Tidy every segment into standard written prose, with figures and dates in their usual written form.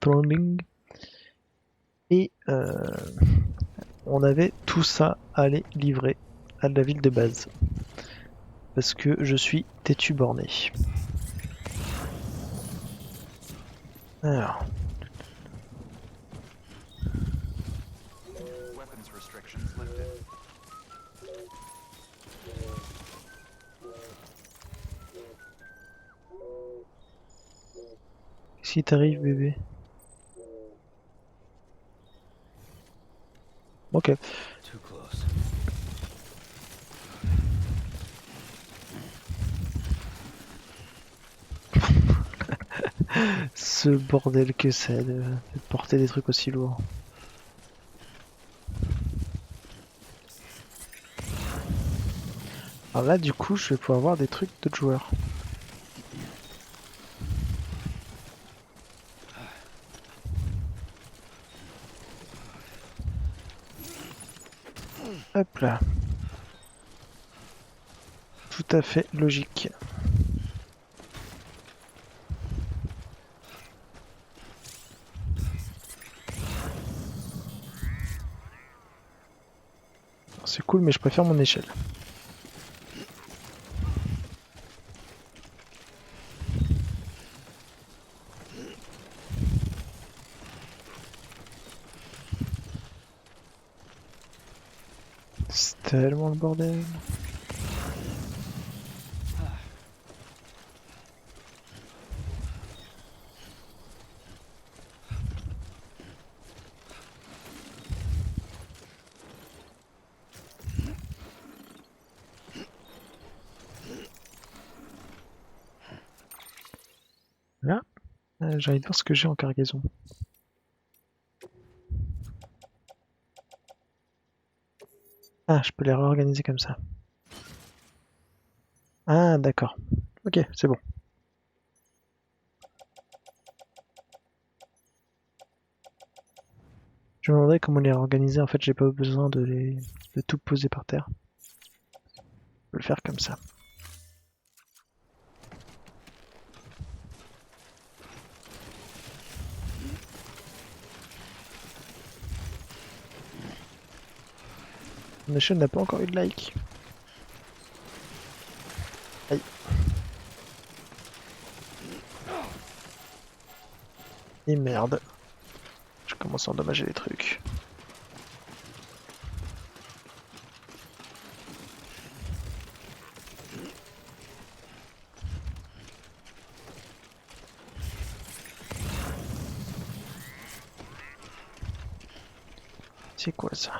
Stranding. Et on avait tout ça à aller livrer à la ville de base. Parce que je suis têtu borné. Alors. Qu'est-ce qui t'arrive, bébé? Ok. Ce bordel que c'est de porter des trucs aussi lourds. Alors là, du coup, je vais pouvoir voir des trucs d'autres joueurs. Hop là. Tout à fait logique. C'est cool, mais je préfère mon échelle. C'est tellement le bordel. Là, j'ai envie de voir ce que j'ai en cargaison. Ah, je peux les réorganiser comme ça. Ah, d'accord. Ok, c'est bon. Je me demandais comment les réorganiser. En fait, j'ai pas besoin de tout poser par terre. Je peux le faire comme ça. Mon échelle n'a pas encore eu de like. Aïe. Et merde. Je commence à endommager les trucs. C'est quoi ça?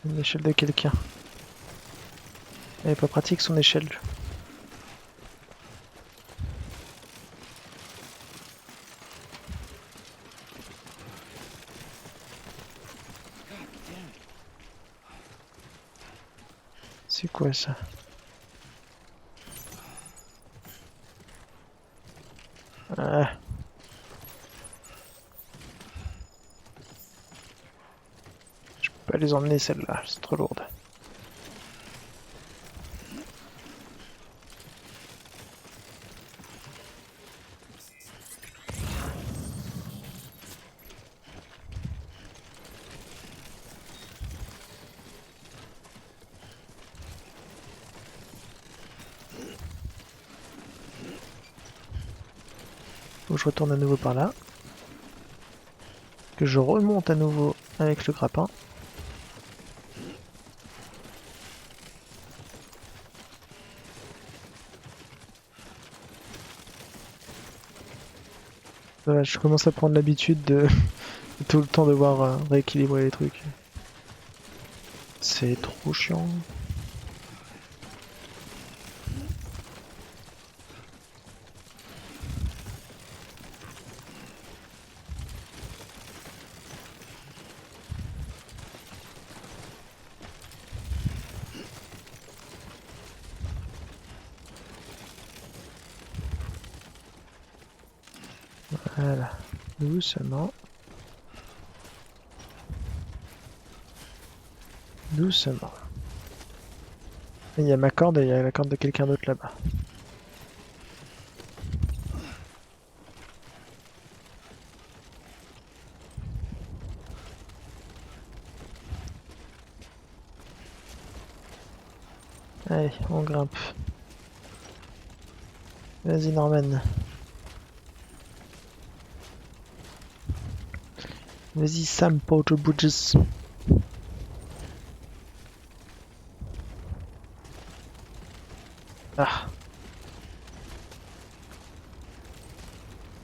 Une échelle de quelqu'un. Elle est pas pratique son échelle. C'est quoi ça? Ah. Je peux pas les emmener celles-là, c'est trop lourde. Faut que je retourne à nouveau par là. Que je remonte à nouveau avec le grappin. Voilà, je commence à prendre l'habitude de tout le temps devoir rééquilibrer les trucs. C'est trop chiant. Voilà, doucement. Doucement. Il y a ma corde et il y a la corde de quelqu'un d'autre là-bas. Allez, on grimpe. Vas-y Norman. Vas-y Sam Porter Bridges. Ah,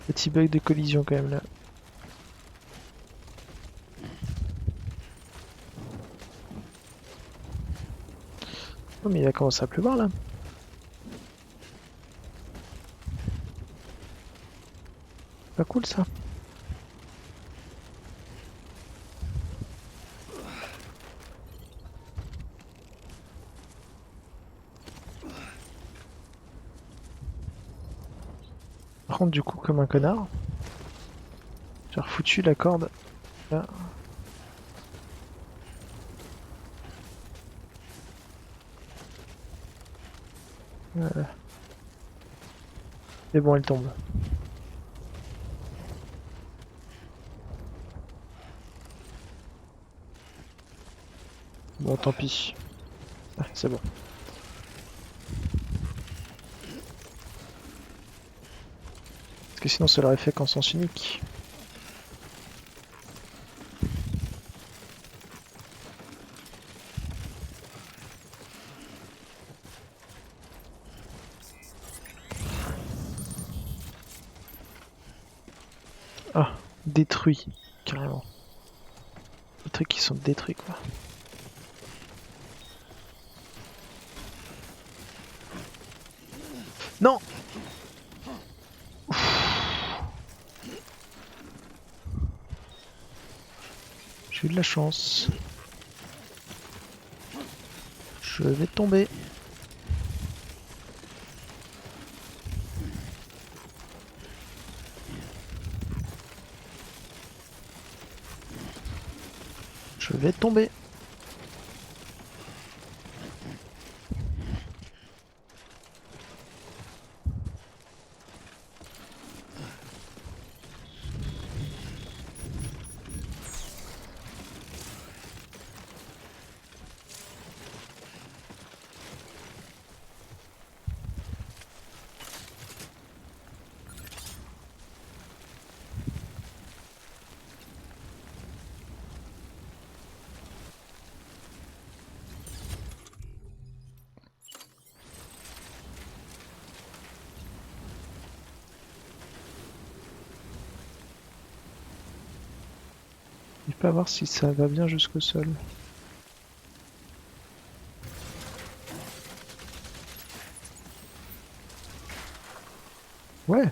petit bug de collision quand même là. Oh mais il va commencer à pleuvoir là. Pas cool ça. Par contre du coup comme un connard, j'ai refoutu la corde là. Voilà. Et bon elle tombe. Bon tant pis. Ah, c'est bon. Parce que sinon ça l'aurait fait qu'en sens unique. Ah, détruit, carrément. Les trucs qui sont détruits quoi. Non! J'ai eu de la chance. Je vais tomber. Je vais tomber. Je vais pas voir si ça va bien jusqu'au sol. Ouais.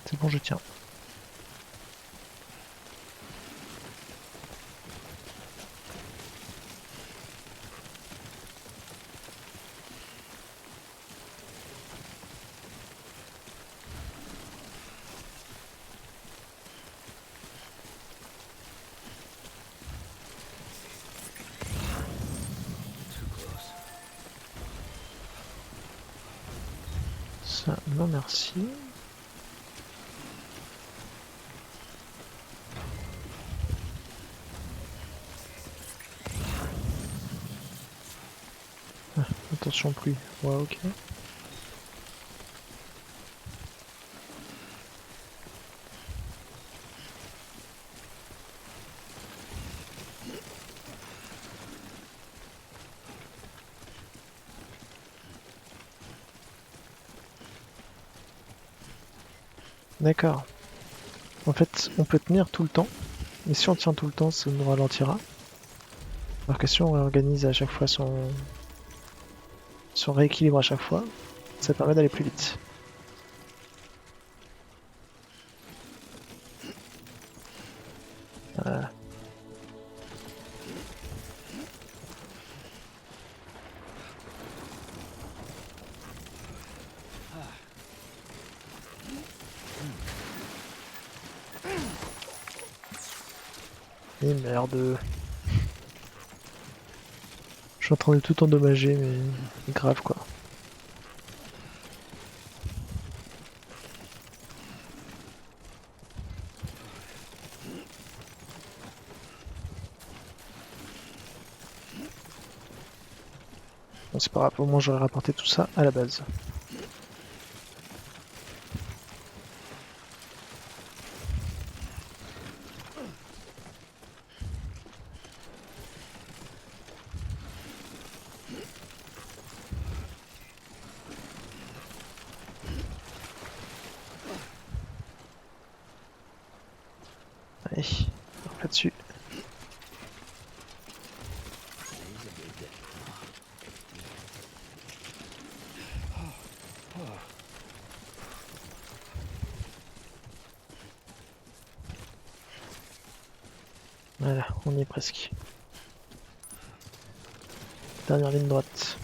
C'est bon, je tiens. Ça, non merci. Ah, attention pluie. Ouais, ok. D'accord. En fait, on peut tenir tout le temps. Et si on tient tout le temps, ça nous ralentira. l'embarcation réorganise à chaque fois son rééquilibre à chaque fois, ça permet d'aller plus vite. Voilà. Et merde. Je suis en train de tout endommager, mais grave quoi. Bon, c'est pas grave, au moins j'aurais rapporté tout ça à la base. Allez, là-dessus. Voilà, on y est presque. Dernière ligne droite.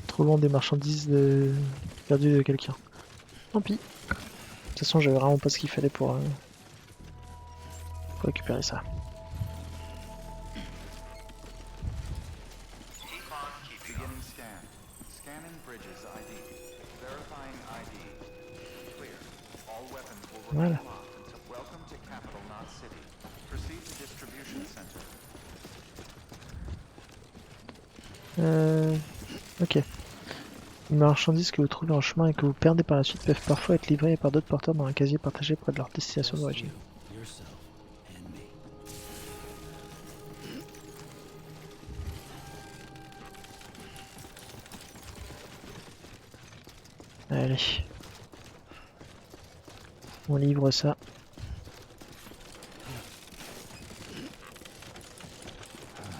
Trop loin des marchandises perdues de quelqu'un. Tant pis. De toute façon, j'avais vraiment pas ce qu'il fallait pour récupérer ça. Beginning scan. Scanning bridges ID. Verifying ID. Clear. All weapons will remain Voilà. locked until welcome to Capital Knot City. Proceed to distribution center. Ok. Les marchandises que vous trouvez en chemin et que vous perdez par la suite peuvent parfois être livrées par d'autres porteurs dans un casier partagé près de leur destination d'origine. Allez. On livre ça.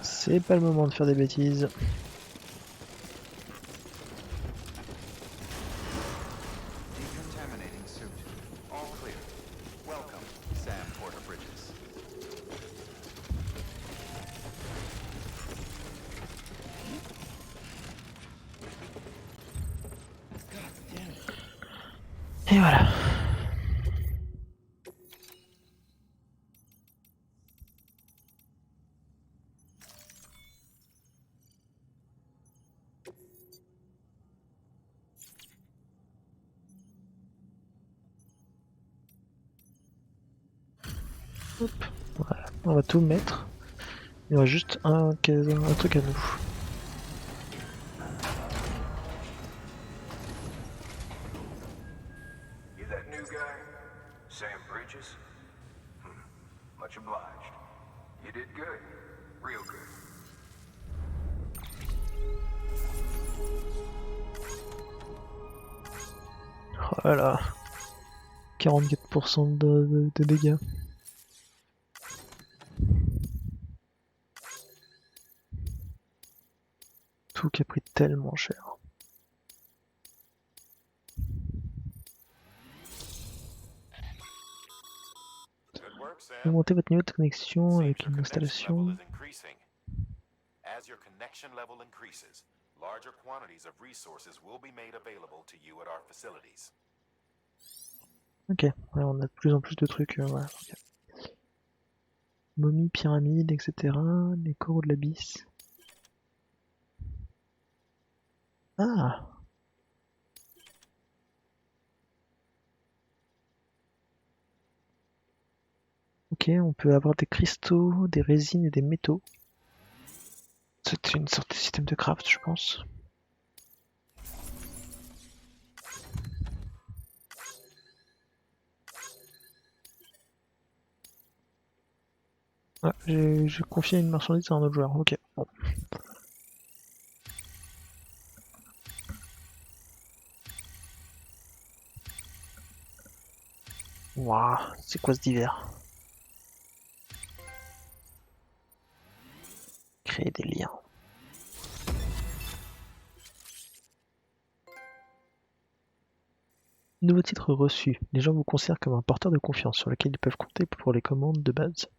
C'est pas le moment de faire des bêtises. Decontaminating suit. All clear. Welcome, Sam Porter Bridges. Et voilà. Hop. Voilà. On va tout mettre. Il y aura juste un truc à nous. You that new guy? Sam Bridges? Much obliged. You did good. Real good. Voilà. 44% de dégâts. Tout qui a pris tellement cher. Good work, Sam. Augmentez votre niveau de connexion Seems avec your une connection level installation. is increasing. As your connection level increases, larger quantities of resources will be made available to you at our facilities. Ok, ouais, on a de plus en plus de trucs. Voilà. Okay. Momie, pyramide, etc. Les coraux de l'abysse. Ah! Ok, on peut avoir des cristaux, des résines et des métaux. C'est une sorte de système de craft, je pense. Ah, j'ai confié une marchandise à un autre joueur. Ok, bon. Waouh, c'est quoi ce divers? Créer des liens. Nouveau titre reçu. Les gens vous considèrent comme un porteur de confiance sur lequel ils peuvent compter pour les commandes de base.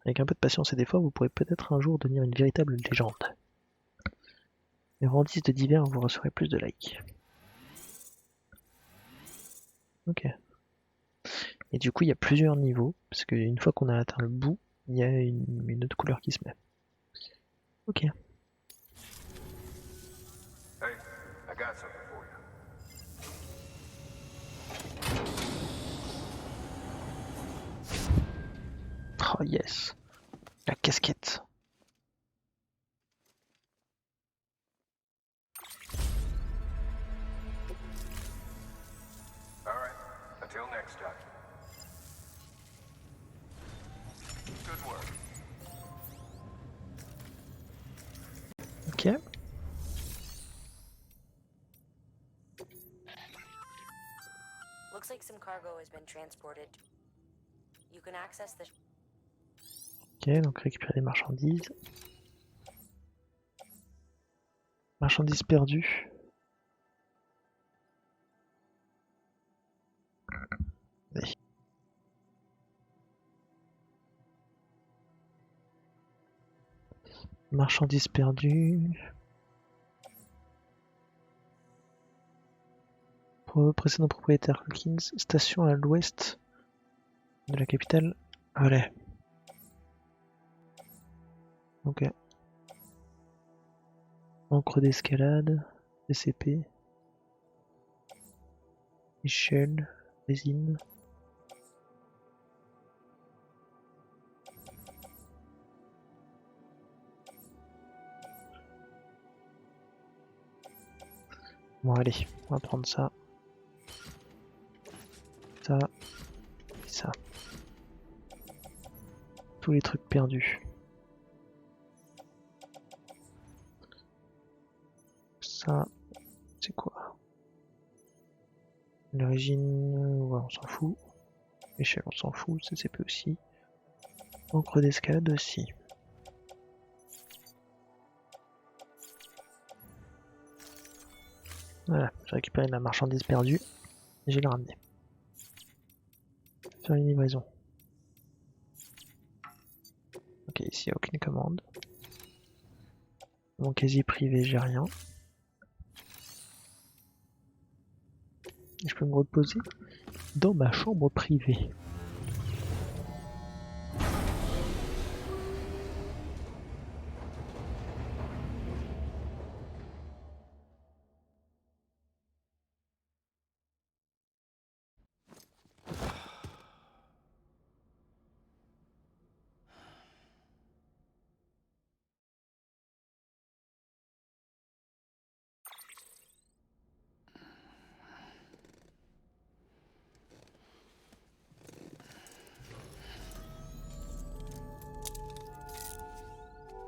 Avec un peu de patience et d'effort, vous pourrez peut-être un jour devenir une véritable légende. Les rendis de divers, vous recevrez plus de likes. Ok. Et du coup, il y a plusieurs niveaux, parce qu'une fois qu'on a atteint le bout, il y a une autre couleur qui se met. Ok. Hey, I got something for you. Oh yes. La casquette. All right, until next time. Good work. Ok. Looks like some cargo has been transported. You can access the... Ok, donc récupérer les marchandises. Marchandises perdues. Allez. Marchandises perdues. Précédent propriétaire Hawkins, station à l'ouest de la capitale. Voilà. Ok. Encre d'escalade, DCP, échelle, résine. Bon allez, on va prendre ça. Ça. Et ça. Tous les trucs perdus. Ça, c'est quoi? L'origine, ouais, on s'en fout. Échelle, on s'en fout. CCP aussi. Encre d'escalade aussi. Voilà, j'ai récupéré la marchandise perdue et je l'ai ramenée. Faire une livraison. Ok, ici il n'y a aucune commande. Mon casier privé, j'ai rien. Et je peux me reposer dans ma chambre privée.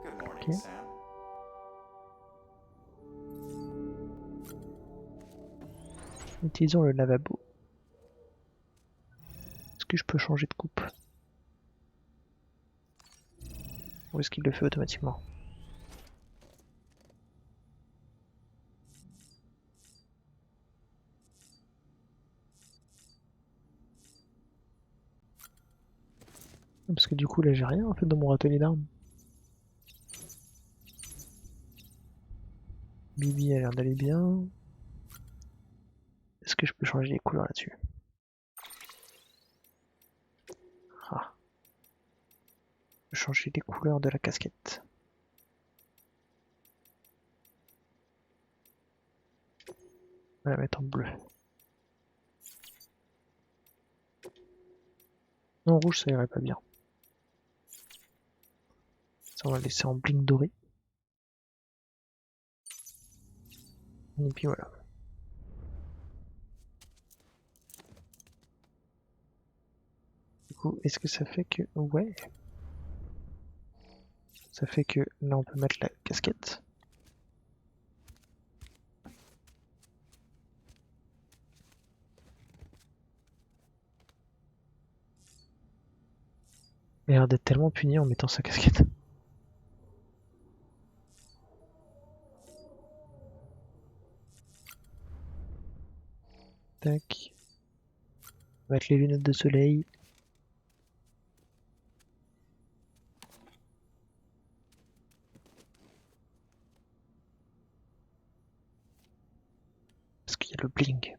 Good morning, Ok. Sam. Utilisons le lavabo. Est-ce que je peux changer de coupe? Ou est-ce qu'il le fait automatiquement? Parce que du coup là j'ai rien en fait dans mon atelier d'armes. Bibi a l'air d'aller bien. Est-ce que je peux changer les couleurs là-dessus? Ah. Je peux changer les couleurs de la casquette. On va la mettre en bleu. Non, rouge ça irait pas bien. Ça on va le laisser en bling doré. Et puis voilà. Du coup, est-ce que ça fait que... Ouais. Ça fait que là on peut mettre la casquette. Il a l'air d'être tellement puni en mettant sa casquette. Tac. On va mettre les lunettes de soleil. Parce qu'il y a le bling.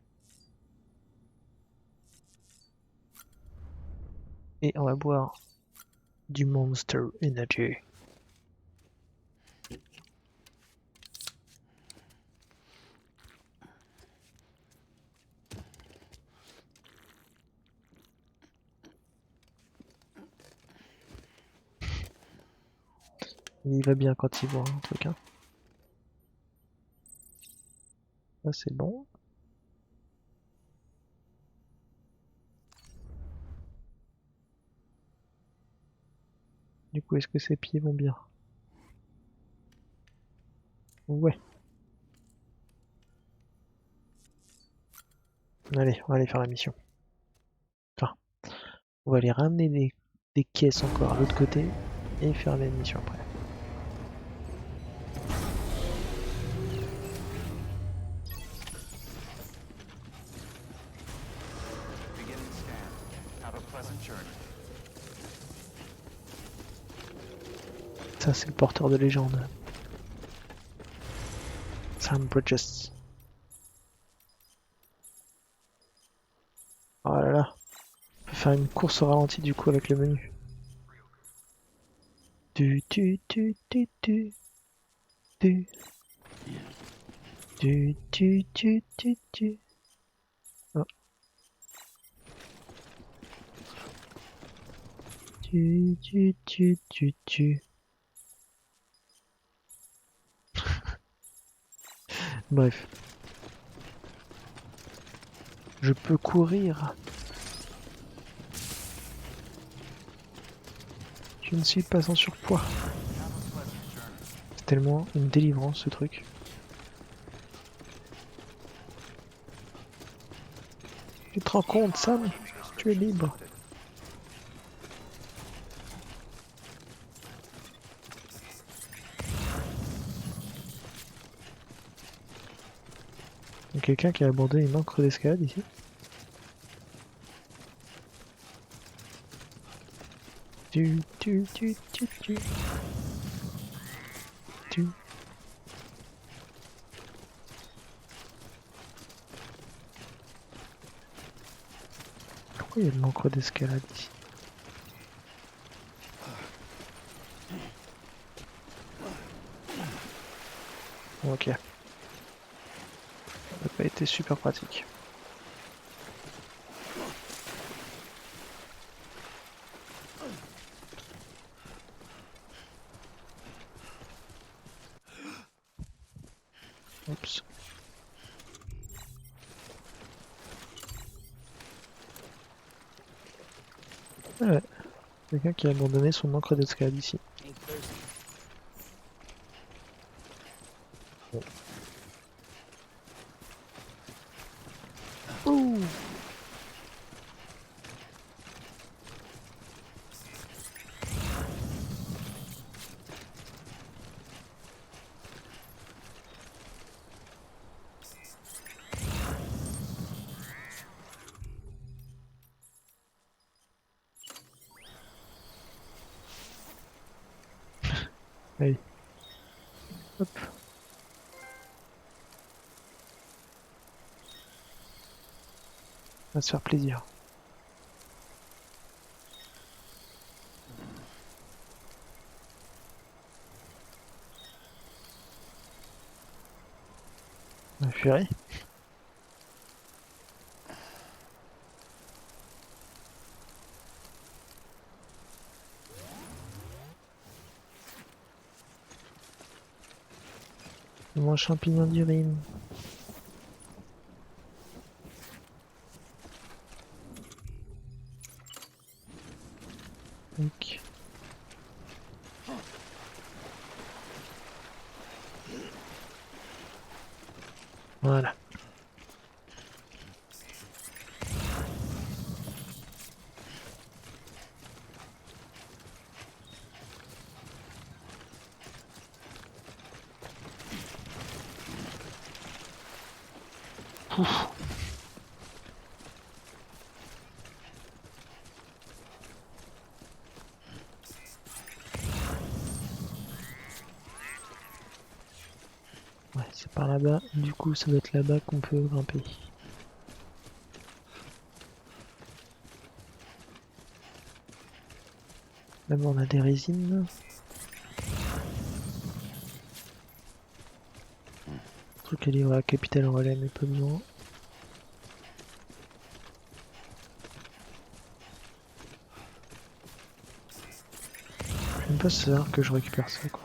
Et on va boire du Monster Energy. Il va bien quand il voit un truc, hein. Là c'est bon. Du coup, est-ce que ses pieds vont bien? Ouais. Allez, on va aller faire la mission. Enfin, on va aller ramener des caisses encore à l'autre côté et faire la mission après. Beginning scan. Have a pleasant journey. Ça, c'est le porteur de légende. Sam Bridges. Oh là là. On peut faire une course au ralenti du coup avec le menu. Du. Oh. Bref. Je peux courir. Je ne suis pas en surpoids. C'est tellement une délivrance ce truc. Tu te rends compte, Sam? Tu es libre. Il y a quelqu'un qui a abandonné une encre d'escalade ici. Tu. Pourquoi il y a de l'encre d'escalade ici? Ok. Ça n'a pas été super pratique. Oups. Ouais. Quelqu'un qui a abandonné son encre d'escalade ici. Bon. Ouh. Allez. Hop. On va se faire plaisir. La furie. Mon champignon d'urine. Ok. Voilà. Ouf. Ouais, c'est par là-bas. Du coup, ça doit être là-bas qu'on peut grimper. Même on a des résines. Truc à livrer à Capital Relais, mais pas besoin. Je sais même pas si c'est rare que je récupère ça, quoi.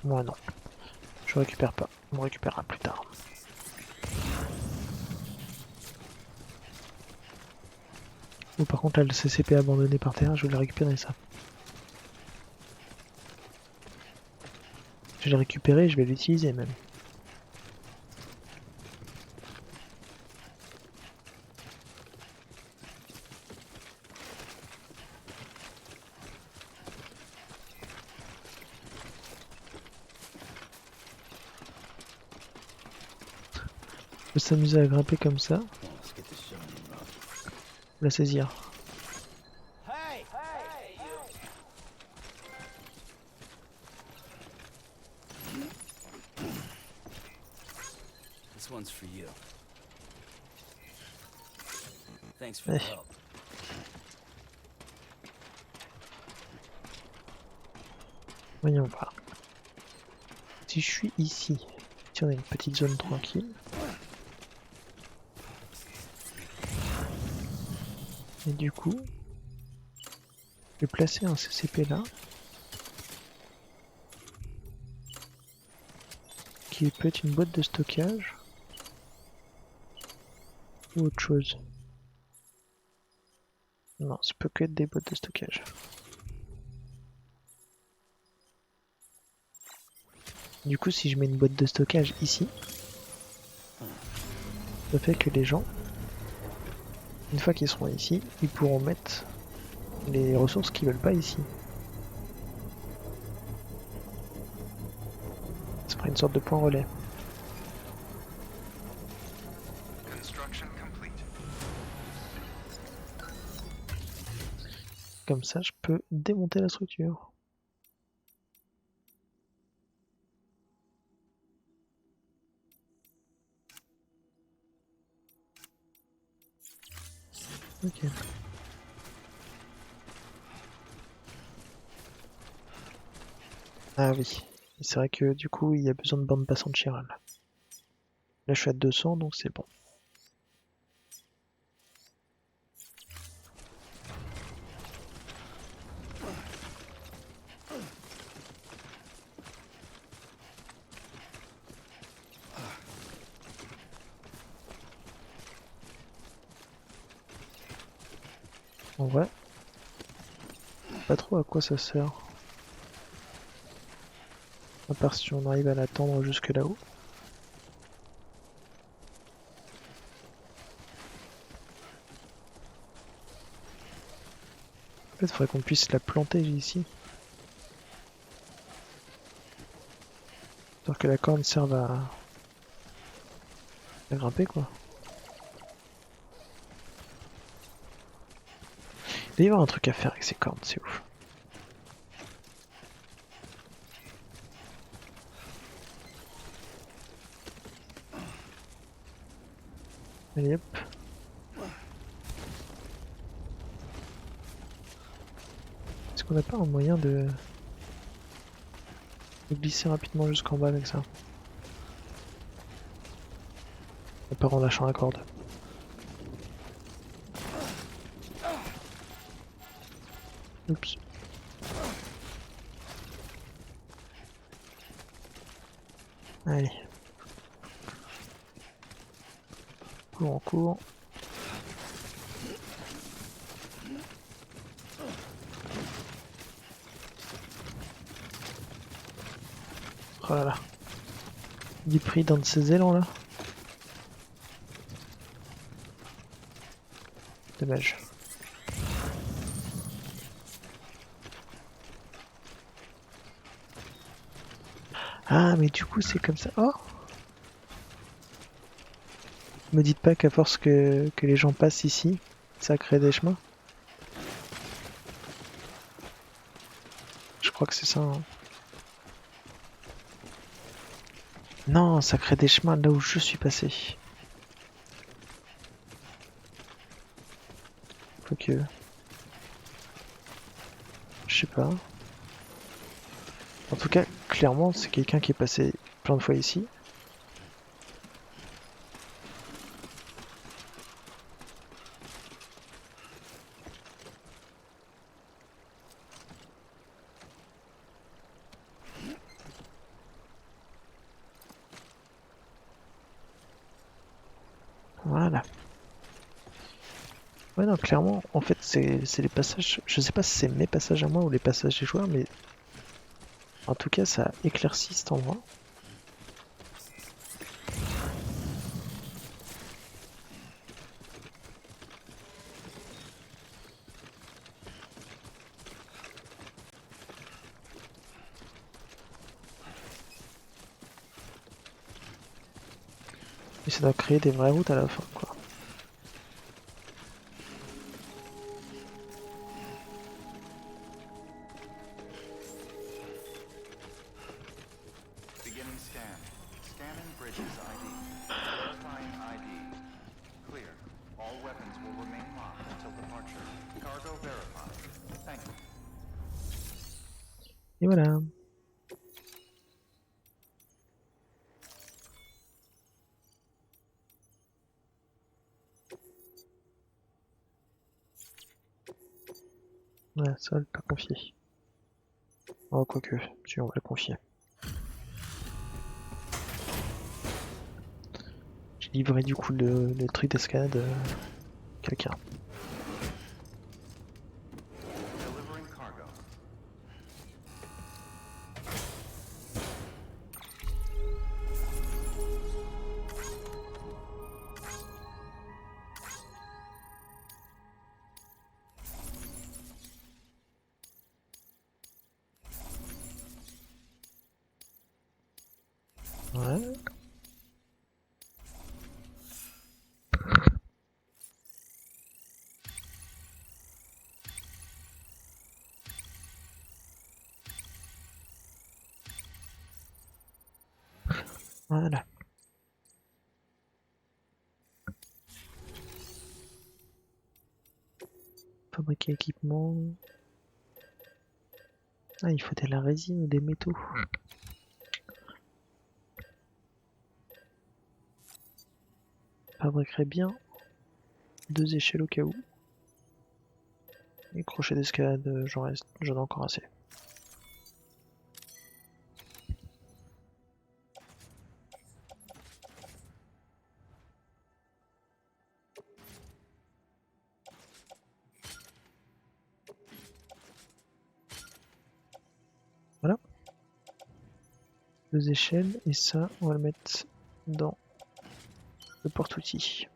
Moi non, je récupère pas. On récupérera plus tard. Ou par contre là le CCP abandonné par terre, je vais le récupérer ça. Je vais le récupérer, je vais l'utiliser même. On peut s'amuser à grimper comme ça. La saisir. This one's for you. Thanks for the help. Voyons voir. Si je suis ici, si on a une petite zone tranquille. Et du coup, je vais placer un CCP là. Qui peut être une boîte de stockage. Ou autre chose. Non, ça peut que être des boîtes de stockage. Du coup, si je mets une boîte de stockage ici, ça fait que les gens, une fois qu'ils seront ici, ils pourront mettre les ressources qu'ils veulent pas ici. Ça fera une sorte de point relais. Construction complete. Comme ça, je peux démonter la structure. Ok. Ah oui. C'est vrai que du coup, il y a besoin de bande passante chirale. Là, je suis à 200, donc c'est bon. En vrai, pas trop à quoi ça sert. À part si on arrive à l'attendre jusque là-haut. En fait, il faudrait qu'on puisse la planter ici. Histoire que la corne serve à grimper, quoi. Il doit y avoir un truc à faire avec ces cornes, c'est ouf. Allez hop. Est-ce qu'on n'a pas un moyen de glisser rapidement jusqu'en bas avec ça? À part en lâchant la corde. Oups. Allez. Cours en cours. Oh là là. Il est pris dans de ces élans là. Dommage. Ah, mais du coup, c'est comme ça. Oh! Me dites pas qu'à force que les gens passent ici, ça crée des chemins. Je crois que c'est ça, hein. Non, ça crée des chemins là où je suis passé. Faut que... Je sais pas. En tout cas, clairement, c'est quelqu'un qui est passé plein de fois ici. Voilà. Ouais, non, clairement, en fait, c'est les passages. Je sais pas si c'est mes passages à moi ou les passages des joueurs, mais en tout cas, ça éclaircit cet endroit. Et ça doit créer des vraies routes à la fin, quoi. Beginning scan. Scanning bridges ID. Verifying ID. Clear. All weapons will remain locked until departure. Cargo verified. Thank you. Et voilà. Ouais, ça, on va pas confier. Oh, quoique, si on va le confier. J'ai livré du coup le truc d'escalade à quelqu'un. Delivering cargo. Ouais. Voilà. Fabriquer équipement. Ah, il faut de la résine ou des métaux. Fabriquerait bien 2 échelles au cas où. Et crochet d'escalade, j'en ai encore assez. Voilà. 2 échelles et ça, on va le mettre dans le porte-outils.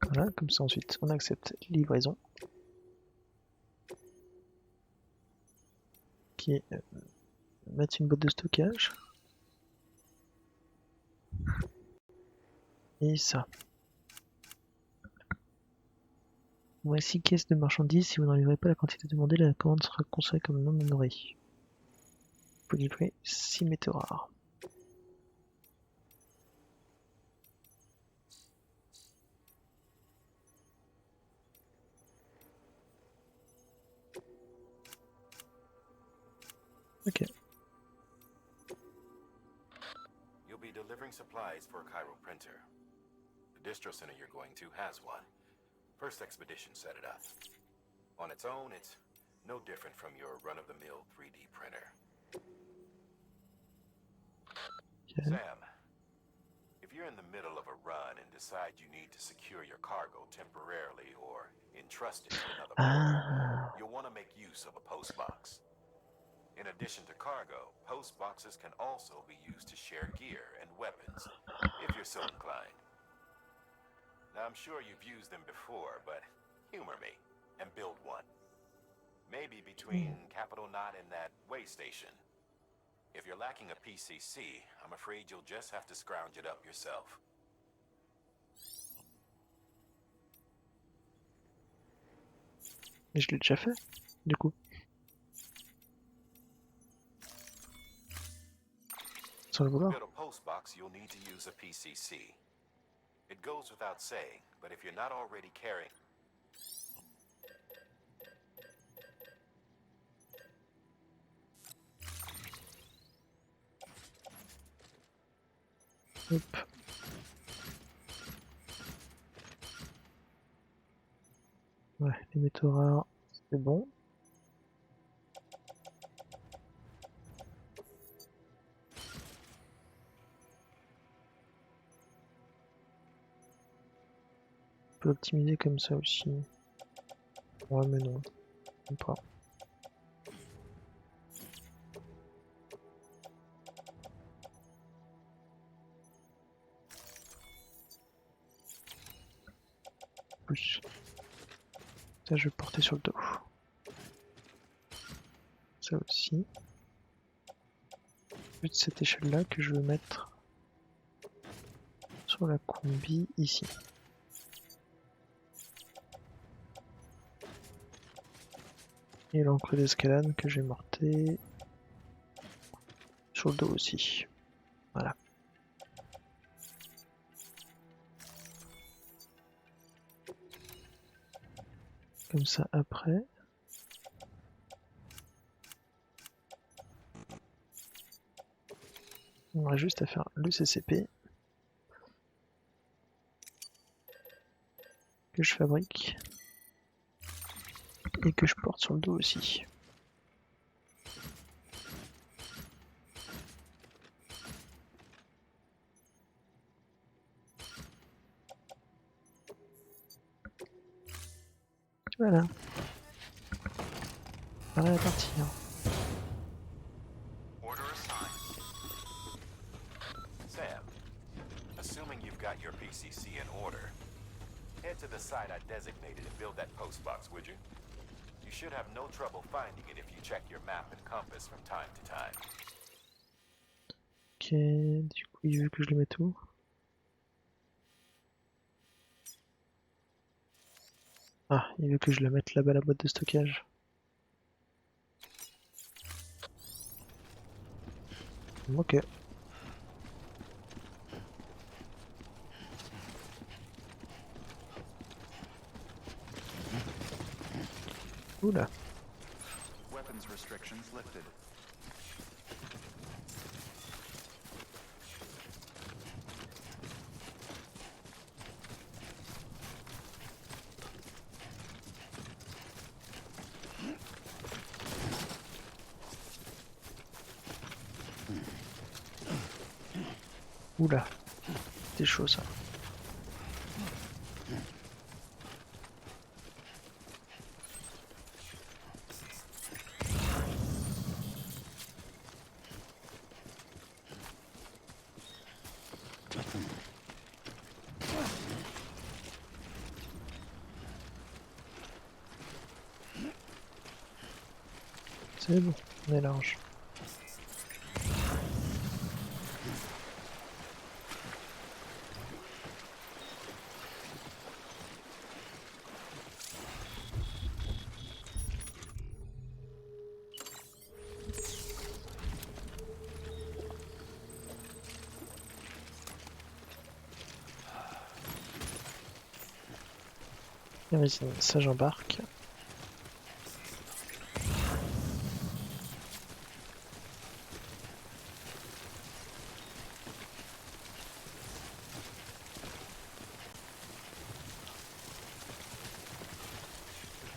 Voilà, comme ça ensuite on accepte livraison. Qui est mettre une boîte de stockage. Et ça. Voici caisse de marchandises. Si vous n'en livrez pas la quantité demandée, la commande sera considérée comme non honorée. Vous pouvez livrer 6 métaux rares. Ok. You'll be delivering supplies for a Cairo printer. The distro center you're going to has one. First expedition set it up. On its own, it's no different from your run-of-the-mill 3D printer. Okay. Sam, if you're in the middle of a run and decide you need to secure your cargo temporarily or entrust it to another porter, Ah. you'll want to make use of a postbox. In addition to cargo, post boxes can also be used to share gear and weapons, if you're so inclined. Now, I'm sure you've used them before, but humor me and build one. Maybe between Capital Knot and that way station. If you're lacking a PCC, I'm afraid you'll just have to scrounge it up yourself. Mais je l'ai déjà fait, du coup. Sans le To vouloir. build a post box, you'll need to use a PCC. It goes without saying, but if you're not already carrying... Hop. Ouais, les métaux rares, c'est bon. On peut optimiser comme ça aussi. Ouais, mais non. Même pas. Plus. Ça, je vais porter sur le dos. Ça aussi. Juste cette échelle-là que je veux mettre sur la combi ici. Et l'encre d'escalade que j'ai morté sur le dos aussi. Voilà. Comme ça après. On aura juste à faire le CCP que je fabrique et que je porte sur le dos aussi. Voilà. Prêt à partir. Order assigned. Sam, assuming you've got your PCC in order, head to the site I designated and build that post box, would you? You should have no trouble finding it if you check your map and compass from time to time. Ok, du coup il veut que je le mette où? Ah, il veut que je la mette là-bas, la boîte de stockage. Ok. Oula. Weapons restrictions lifted. Oula. C'est chaud ça. C'est bon, on est large. Et vas-y, ça j'embarque.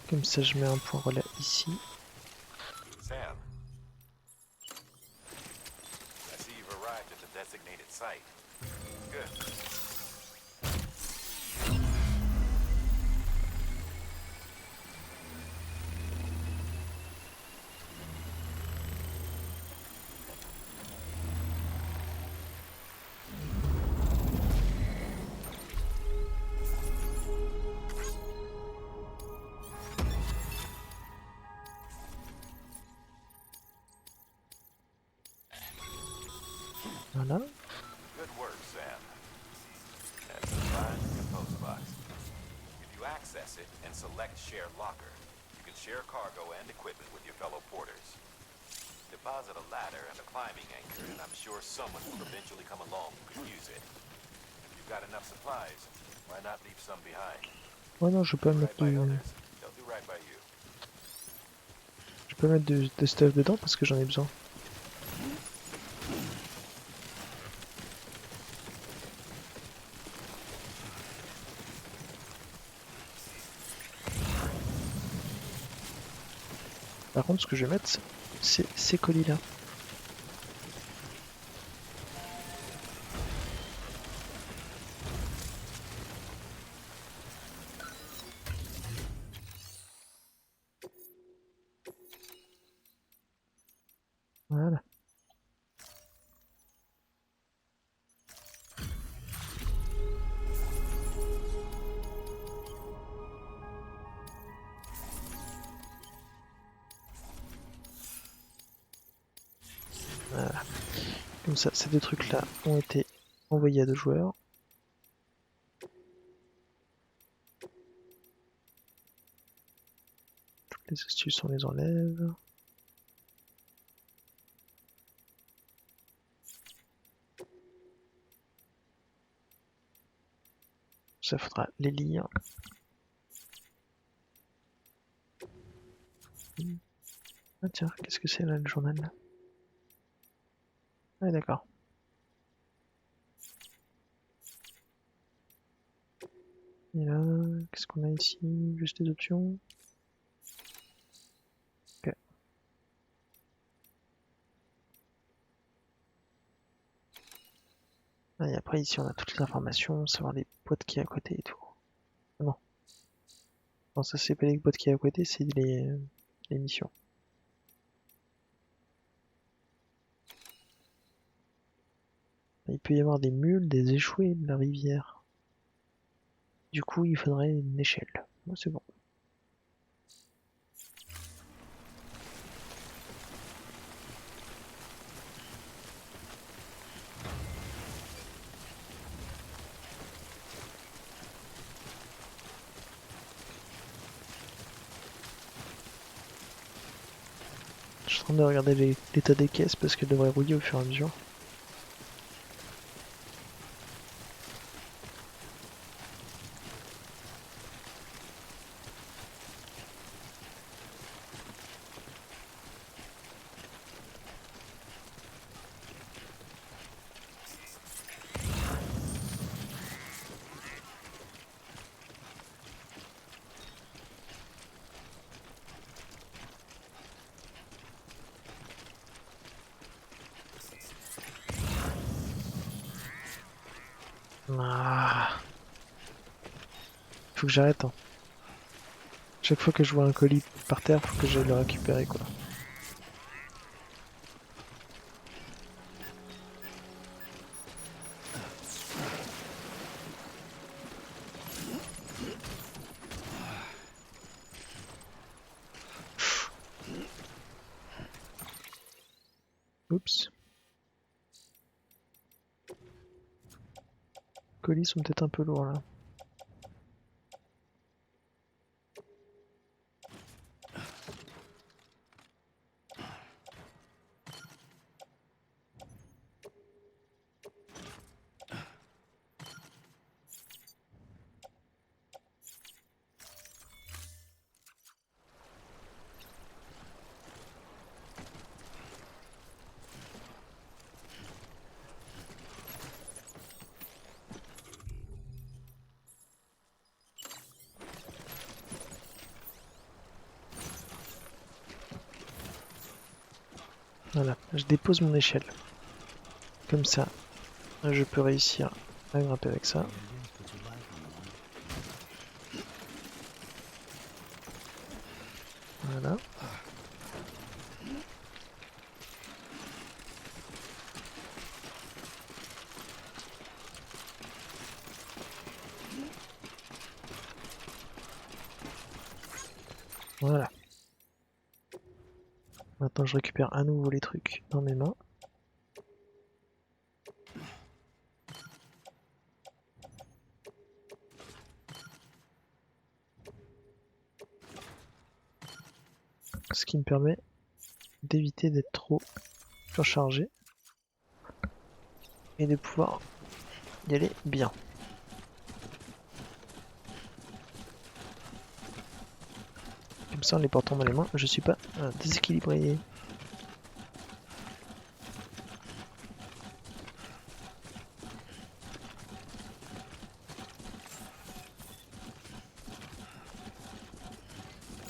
Comme ça je mets un point relais ici. Sam, I see you've arrived at the designated site. Good. Voilà. Good work, Sam. That's a fine compose box. If you access it and select Share Locker, you can share cargo and equipment with your fellow porters. Deposit a ladder and a climbing anchor, and I'm sure someone will eventually come along who could use it. If you've got enough supplies, why not leave some behind? Ouais, non, je peux Do mettre right by du... others, they'll do right by you. Je peux mettre de stuff dedans parce que j'en ai besoin. Par contre, ce que je vais mettre, c'est ces colis-là. Voilà. Voilà. Comme ça, ces deux trucs-là ont été envoyés à 2 joueurs. Toutes les astuces, on les enlève. Ça faudra les lire. Ah tiens, qu'est-ce que c'est là, le journal? Ah d'accord. Et là, qu'est-ce qu'on a ici? Juste des options. Ok. Ah, et après ici on a toutes les informations, savoir les boîtes qui est à côté et tout. Ah non. Non, ça c'est pas les boîtes qui est à côté, c'est les missions. Il peut y avoir des mules, des échoués de la rivière. Du coup, il faudrait une échelle. Moi, c'est bon. Je suis en train de regarder l'état des caisses parce qu'elles devraient rouiller au fur et à mesure. Ah. Faut que j'arrête, hein. Chaque fois que je vois un colis par terre, faut que j'aille le récupérer, quoi. Oups. Les colis sont peut-être un peu lourds, là. Voilà, je dépose mon échelle. Comme ça, je peux réussir à grimper avec ça. Voilà. Voilà. Maintenant je récupère à nouveau les trucs dans mes mains. qui me permet d'éviter d'être trop surchargé et de pouvoir y aller bien. Comme ça en les portant dans les mains, je suis pas déséquilibré.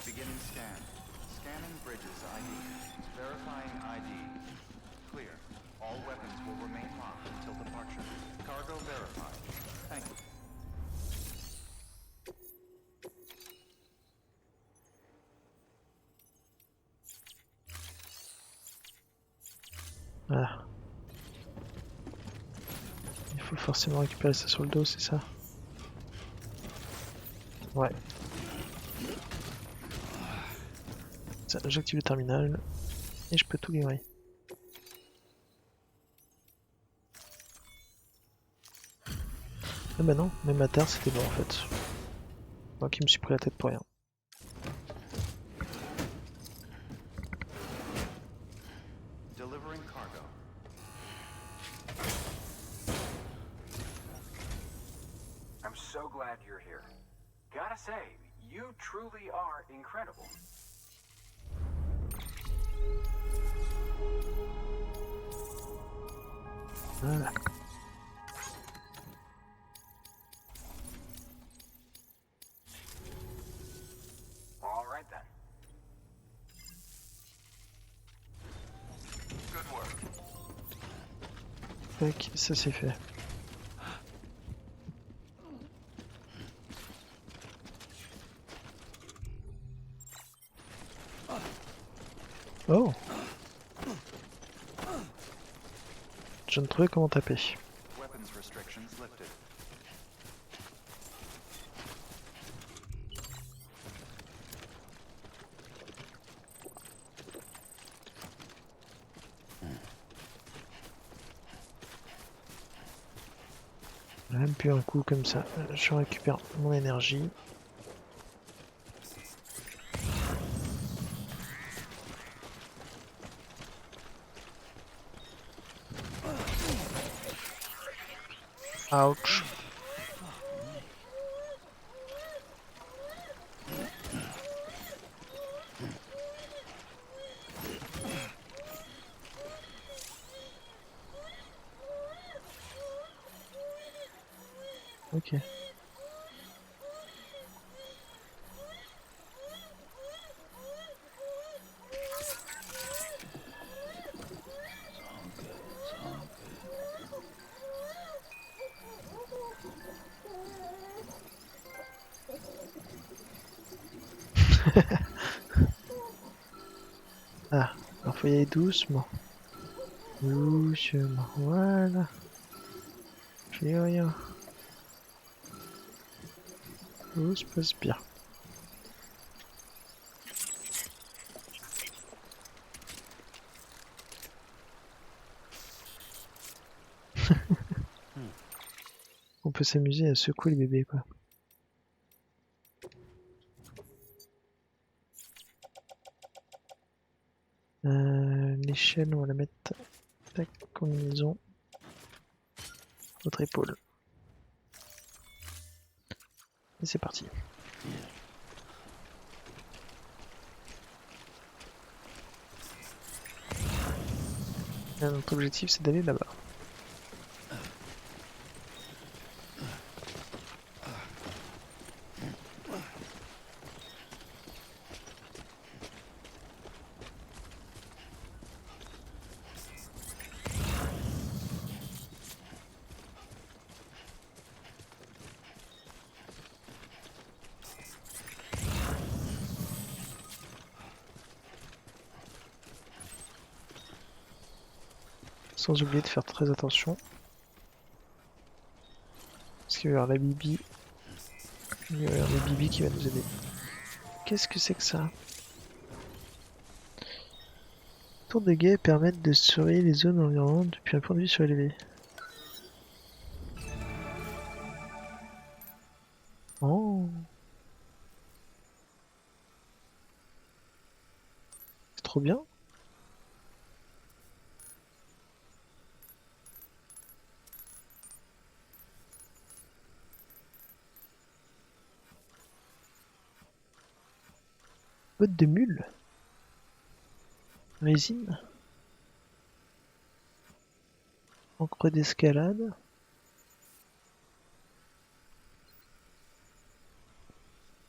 Beginning scan. Scanning bridges ID. Verifying ID. Clear. All weapons will remain locked until departure. Cargo verified. Thank you. Voilà. Il faut forcément récupérer ça sur le dos, c'est ça? Ouais. Ça, j'active le terminal et je peux tout livrer. Ah bah non, même à terre c'était bon en fait. Moi qui me suis pris la tête pour rien. Delivering cargo. I'm so glad you're here. Gotta say, you truly are incredible. Voilà. All right then. Good work. Tac, ça c'est fait. Oh! Je ne trouvais comment taper. Weapons restrictions lifted. Même plus un coup comme ça, je récupère mon énergie. Ouch. Ok. Ah, alors faut y aller doucement. Doucement, voilà. J'ai rien. Tout se passe bien. On peut s'amuser à secouer le bébé quoi. L'échelle, on va la mettre tac, combinaison. Votre épaule. Et c'est parti. Là, notre objectif c'est d'aller là-bas. Sans oublier de faire très attention. Parce qu'il va y avoir la Bibi. Il va y avoir le Bibi qui va nous aider. Qu'est-ce que c'est que ça? Tours de guet permettent de surveiller les zones environnantes depuis un point de vue surélevé. Oh. trop bien. Botte de mule. Résine. Encre d'escalade.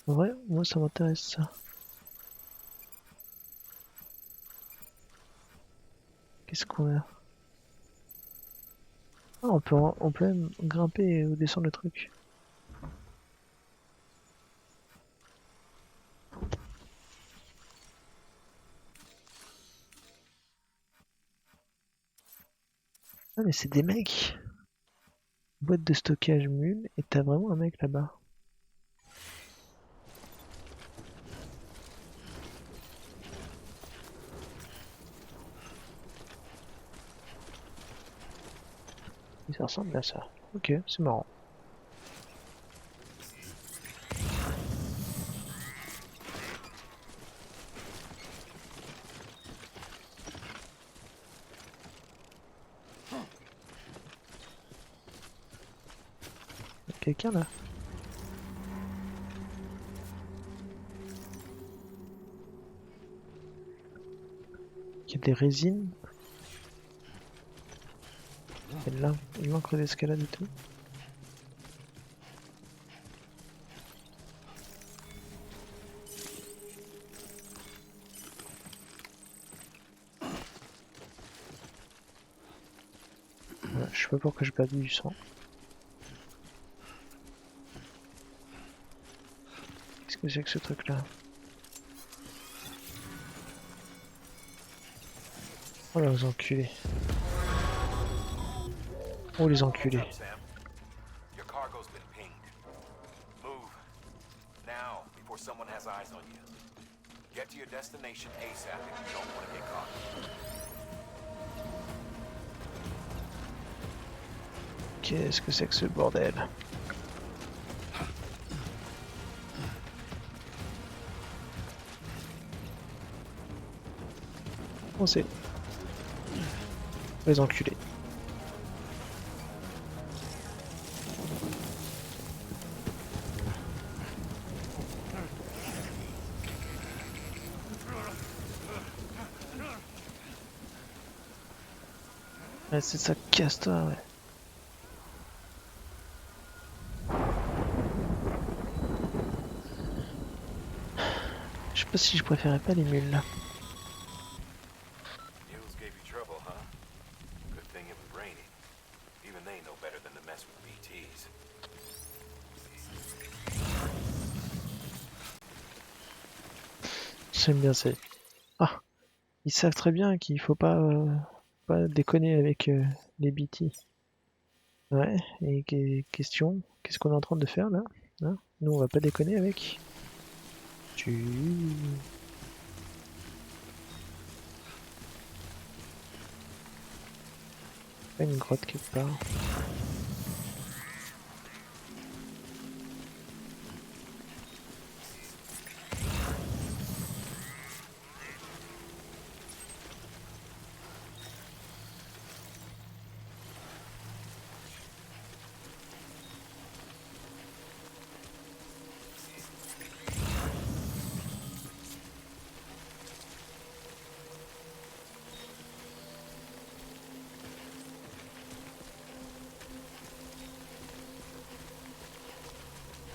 En vrai, moi ça m'intéresse ça. Qu'est-ce qu'on a? Ah, on peut même grimper ou descendre le truc. Ah mais c'est des mecs. Boîte de stockage mule et t'as vraiment un mec là-bas. Et ça ressemble à ça. Ok, c'est marrant. Y a quelqu'un là? Il y a des résines. Il y a de l'encre d'escalade et tout. Voilà, je sais pas pourquoi j'ai perdu du sang. Qu'est-ce que c'est que ce truc là? Oh là, les enculés. Oh les enculés. What's up, Sam? Your cargo's been pinged. Move. Now, before someone has eyes on you. Get to your destination ASAP if you don't want to get caught. Qu'est-ce que c'est que ce bordel? Oh c'est... Les enculés. Ouais, c'est ça, casse-toi, ouais. Je sais pas si je préférais pas les mules là. Mules gave you trouble, huh? Good thing it was raining. Even they know better than to mess with BTs. J'aime bien ça. Ah, ils savent très bien qu'il faut pas déconner avec les BT. Ouais, et question, qu'est-ce qu'on est en train de faire là? Hein, nous on va pas déconner avec. Tu... Pas une grotte quelque part.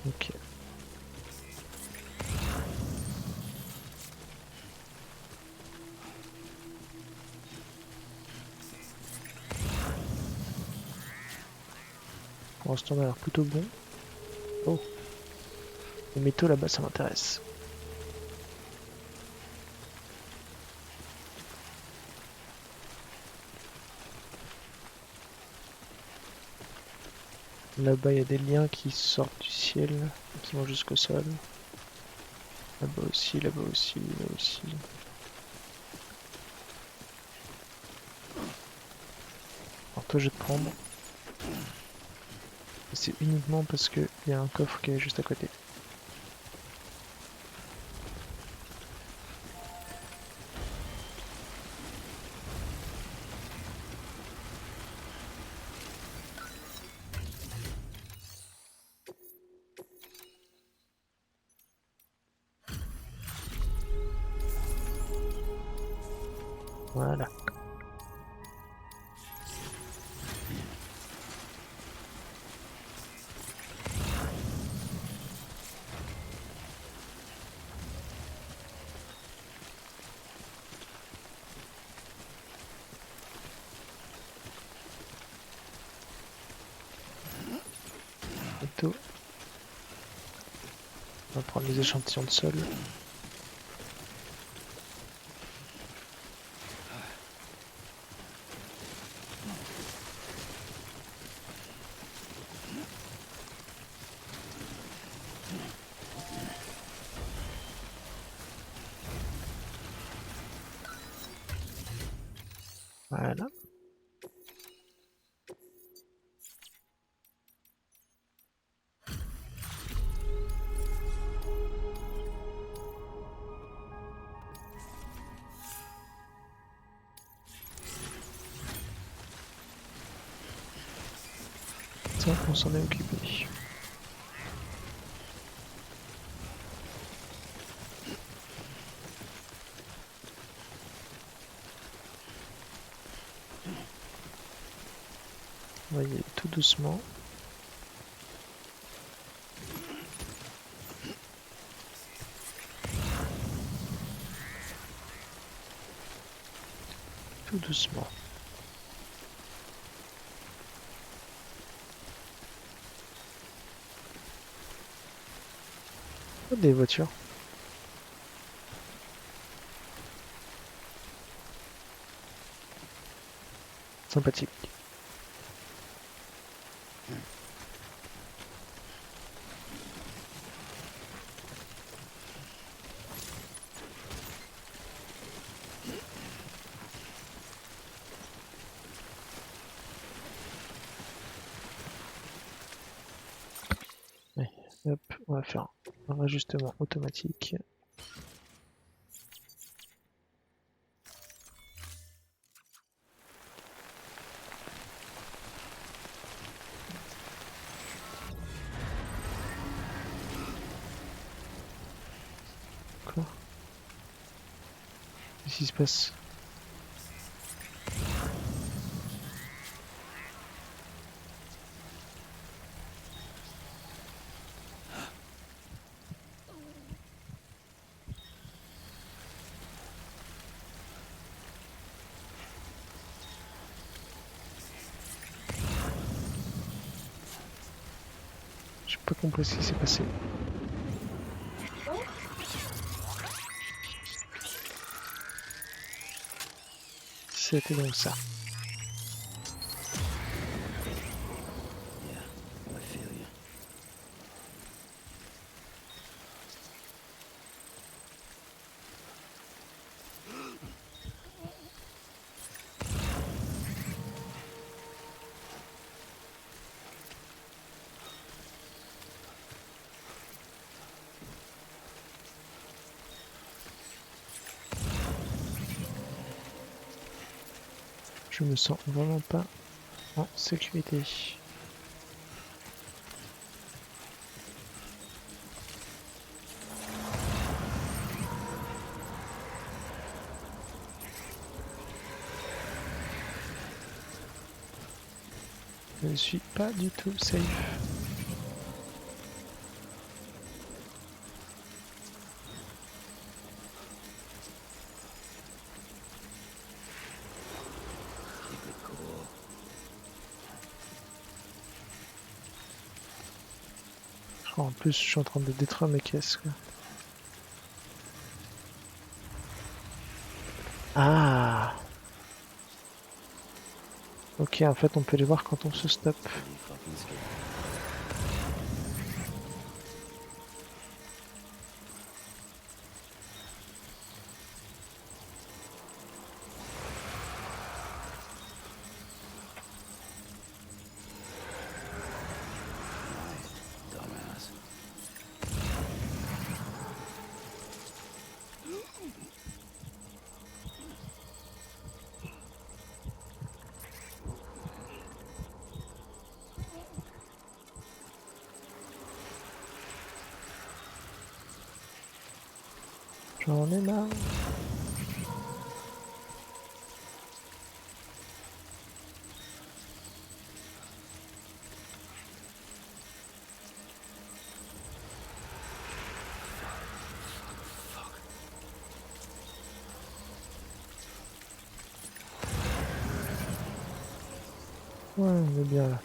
Ok. Pour l'instant on a l'air plutôt bon. Oh, les métaux là-bas ça m'intéresse. Là-bas il y a des liens qui sortent du ciel, qui vont jusqu'au sol. Là-bas aussi, là-bas aussi, là aussi. Alors toi je vais te prendre. C'est uniquement parce qu'il y a un coffre qui est juste à côté. Voilà. Bientôt. On va prendre les échantillons de sol. Voilà. Ça, on s'en est occupé. On va y aller tout doucement. Tout doucement. Oh, des voitures. Sympathique. Allez, hop, on va faire un ajustement automatique. Quoi? Qu'est-ce qui se passe? J'ai pas compris ce qui s'est passé. C'était donc ça. Yeah, I feel you. Je me sens vraiment pas en sécurité. Je ne suis pas du tout safe. Keep it cool. Oh, en plus, je suis en train de détruire mes caisses, quoi. Ah! Ok, en fait, on peut les voir quand on se stoppe. Pretty fucking scary. Dumbass. J'en ai marre. Ouais, on est bien là.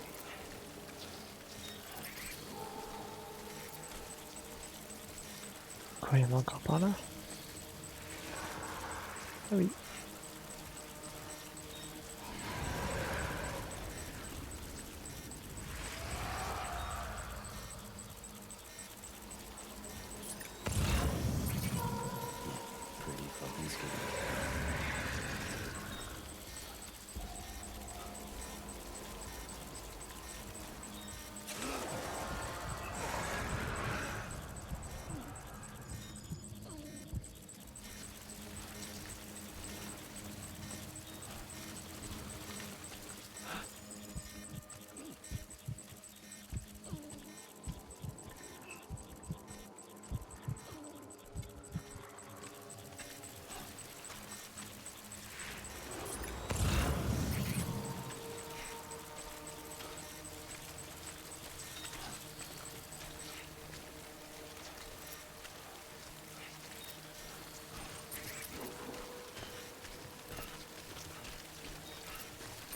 Quoi, il y en a encore par là? Ah oui. Pretty fucking scary.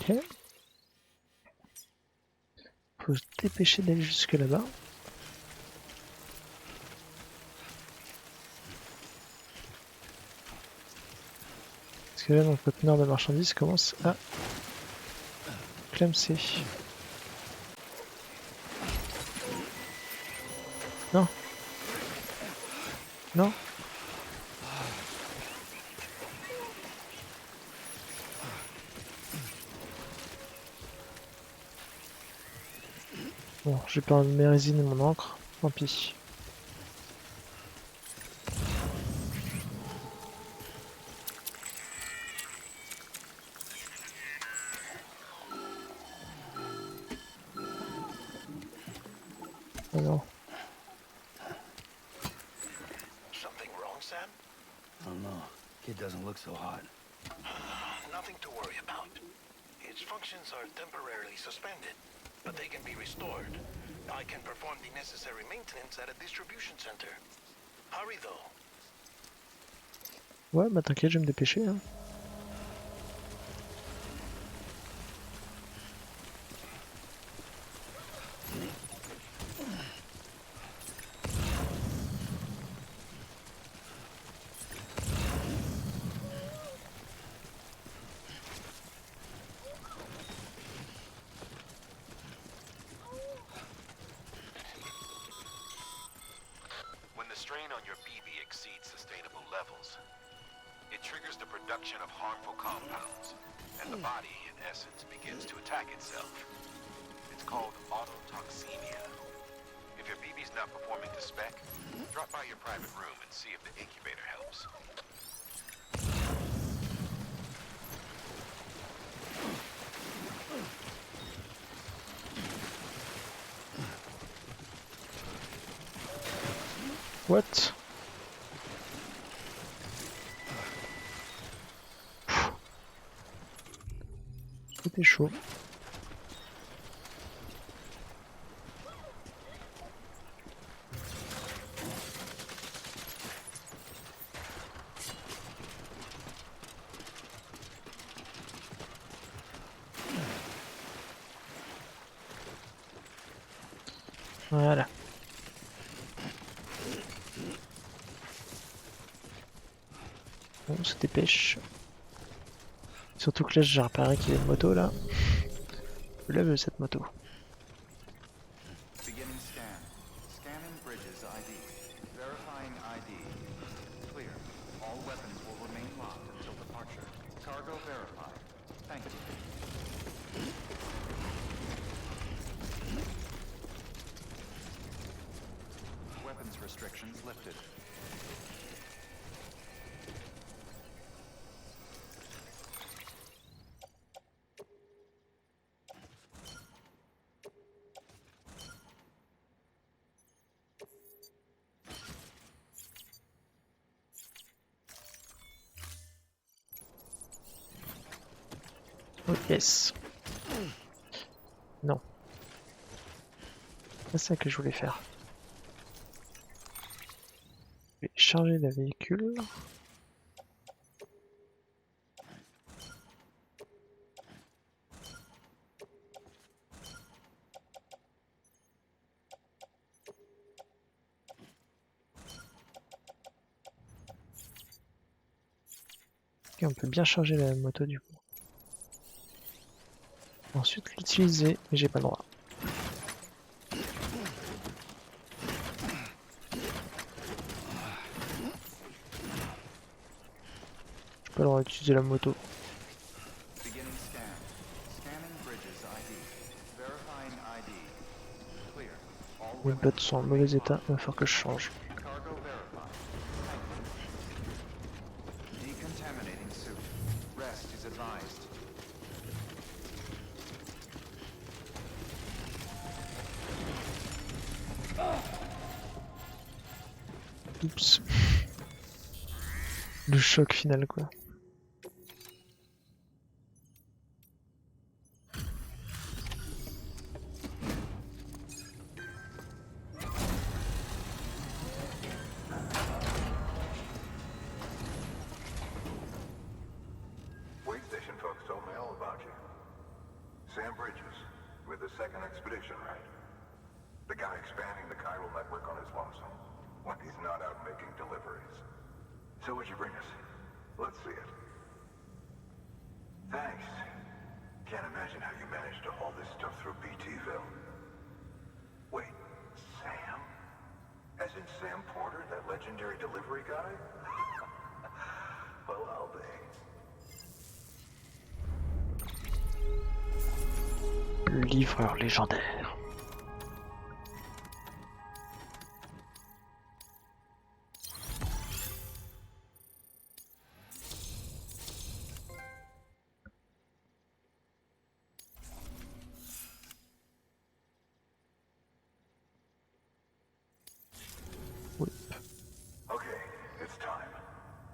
Ok. Faut se dépêcher d'aller jusque là-bas. Parce que là, mon conteneur de marchandises commence à clamser. Non. Non. Bon, j'ai perdu mes résines et mon encre. Tant pis. Oh non. Something wrong, Sam? I don't know. Kid doesn't look so hot. Nothing to worry about. Its functions are temporarily suspended, but they can be restored. I can perform the necessary maintenance at a distribution center. Hurry, though. Ouais, bah t'inquiète, je vais me dépêcher. Hein. When the strain on your BB exceeds sustainable levels, it triggers the production of harmful compounds, and the body, in essence, begins to attack itself. It's called autotoxemia. If your BB's not performing to spec, drop by your private room and see if the incubator helps. What? C'était chaud. Voilà. Bon, on se dépêche. Surtout que là, j'ai repéré qu'il y a une moto là. Je lève cette moto. Beginning scan. Scanning bridges ID. Verifying ID. Clear. All weapons will remain locked until departure. Cargo verified. Thank you. Weapons restrictions lifted. Oh yes. Non. C'est ça que je voulais faire. Je vais charger le véhicule. Et on peut bien charger la moto du coup. Ensuite l'utiliser, mais j'ai pas le droit. J'ai pas le droit d'utiliser la moto. Beginning scan. Scanning bridges ID. Verifying ID. Clear. All Les weapons bottes sont en will mauvais remain état, locked il va falloir que until je the change. departure. Cargo verified. Thank you. Decontaminating suit. Rest is advised. Oups. Le choc final quoi. Wait station folks told me all about you. Sam Bridges, with the second expedition, right? The guy expanding the chiral network on his lonesome, when he's not out making deliveries. So what'd you bring us? Let's see it. Thanks. Can't imagine how you managed to haul this stuff through BTville. Wait, Sam? As in Sam Porter, that legendary delivery guy? Well, I'll be. Le livreur légendaire. Okay, it's time.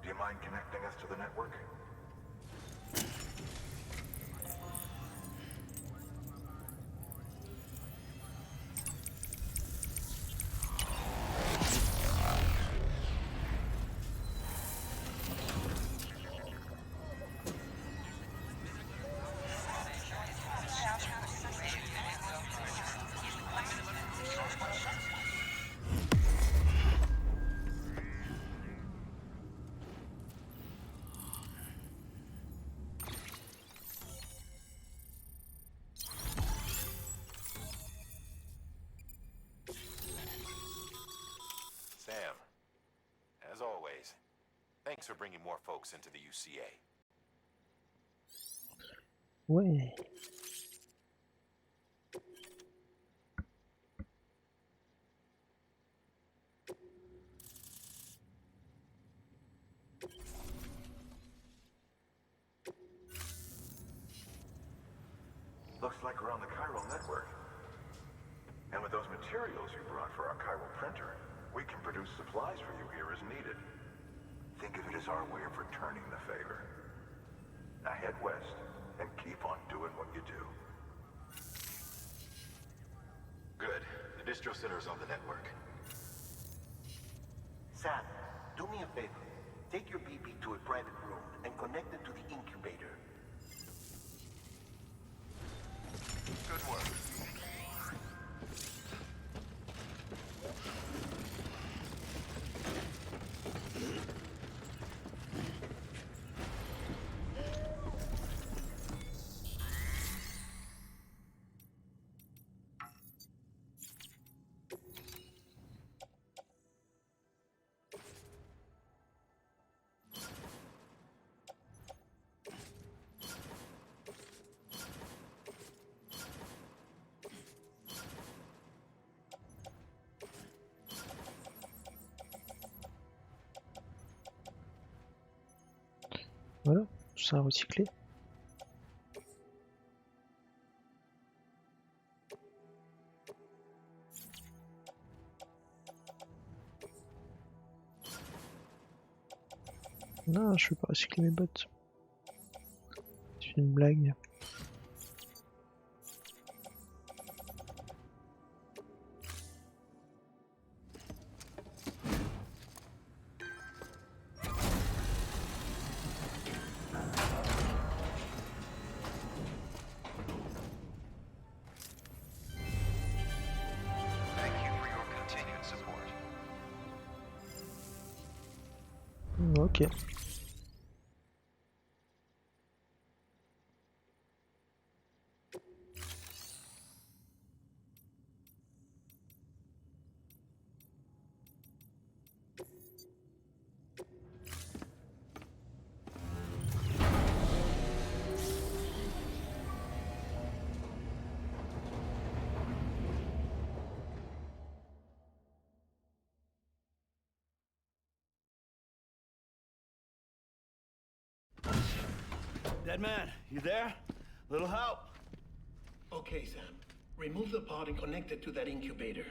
Do you mind connecting us to the network? Sam, as always, thanks for bringing more folks into the UCA. Ouais. Looks like we're on the chiral network. And with those materials you brought for our chiral printer, we can produce supplies for you here as needed. Think of it as our way of returning the favor. Now head west and keep on doing what you do. Good. The distro center is on the network. Sam, do me a favor. Take your BB to a private room and connect it to the incubator. Good work. Voilà, tout ça à recycler. Non, je peux pas recycler mes bottes. C'est une blague. Thank you for your continued support. Ok. Dead man, you there? Little help? Okay, Sam. Remove the pod and connect it to that incubator.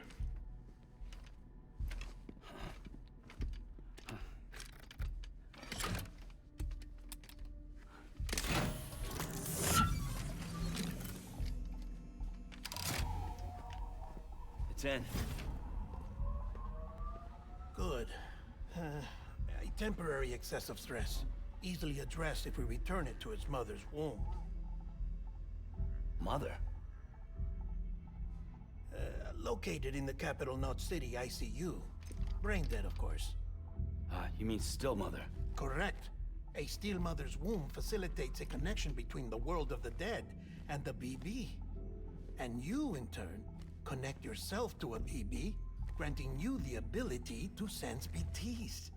It's in. Good. A temporary excess of stress. Easily addressed if we return it to its mother's womb. Mother? Located in the capital Knot City ICU. Brain dead, of course. You mean still mother? Correct. A still mother's womb facilitates a connection between the world of the dead and the BB. And you, in turn, connect yourself to a BB, granting you the ability to sense BTs.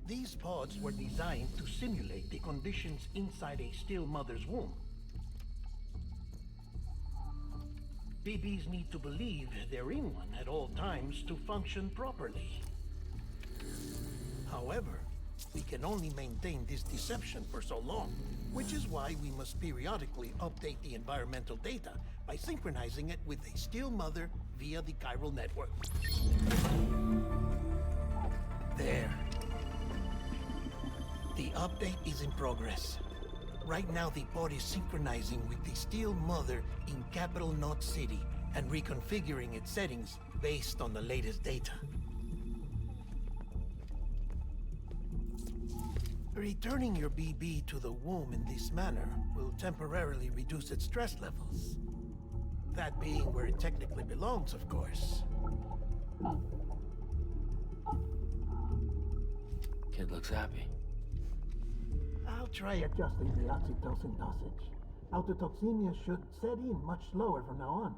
These pods were designed to simulate the conditions inside a still mother's womb. BBs need to believe they're in one at all times to function properly. However, we can only maintain this deception for so long, which is why we must periodically update the environmental data by synchronizing it with a still mother via the chiral network. There. The update is in progress. Right now, the pod is synchronizing with the still mother in capital Knot City and reconfiguring its settings based on the latest data. Returning your BB to the womb in this manner will temporarily reduce its stress levels. That being where it technically belongs, of course. Kid looks happy. I'll try adjusting the oxytocin dosage. Autotoxemia should set in much slower from now on.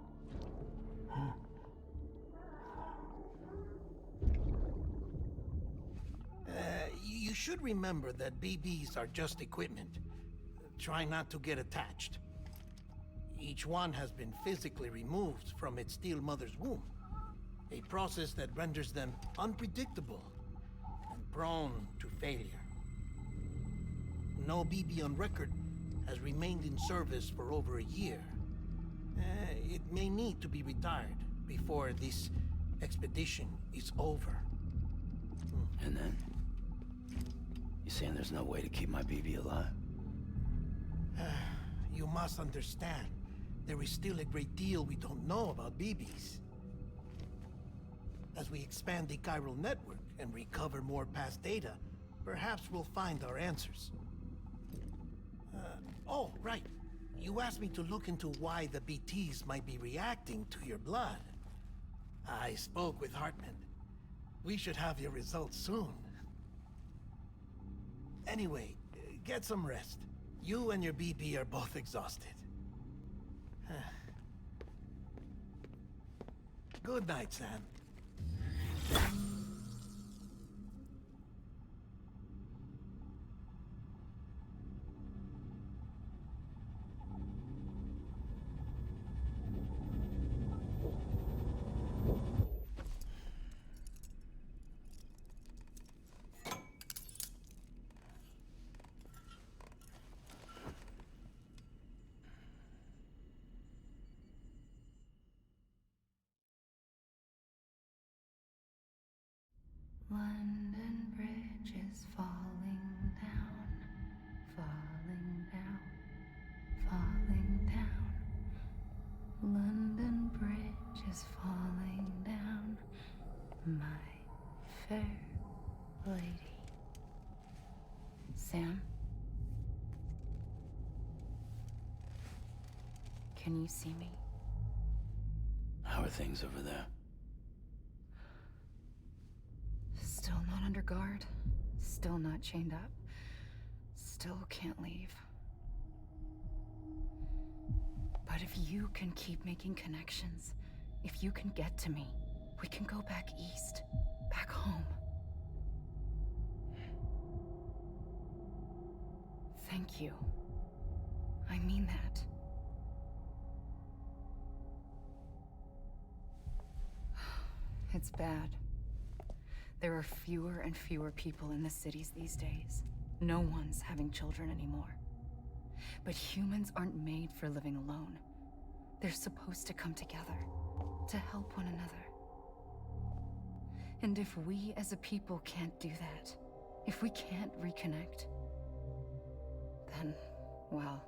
You should remember that BBs are just equipment. Try not to get attached. Each one has been physically removed from its still mother's womb. A process that renders them unpredictable and prone to failure. No BB on record has remained in service for over a year. It may need to be retired before this expedition is over. And then? You saying there's no way to keep my BB alive? You must understand, there is still a great deal we don't know about BBs. As we expand the chiral network and recover more past data, perhaps we'll find our answers. Oh, right. You asked me to look into why the BTs might be reacting to your blood. I spoke with Hartman. We should have your results soon. Anyway, get some rest. You and your BB are both exhausted. Good night, Sam. London Bridge is falling down, falling down, falling down. London Bridge is falling down, my fair lady. Sam? Can you see me? How are things over there? Still not under guard, still not chained up, still can't leave. But if you can keep making connections, if you can get to me, we can go back east, back home. Thank you. I mean that. It's bad. There are fewer and fewer people in the cities these days. No one's having children anymore. But humans aren't made for living alone. They're supposed to come together, to help one another. And if we as a people can't do that, if we can't reconnect, then, well,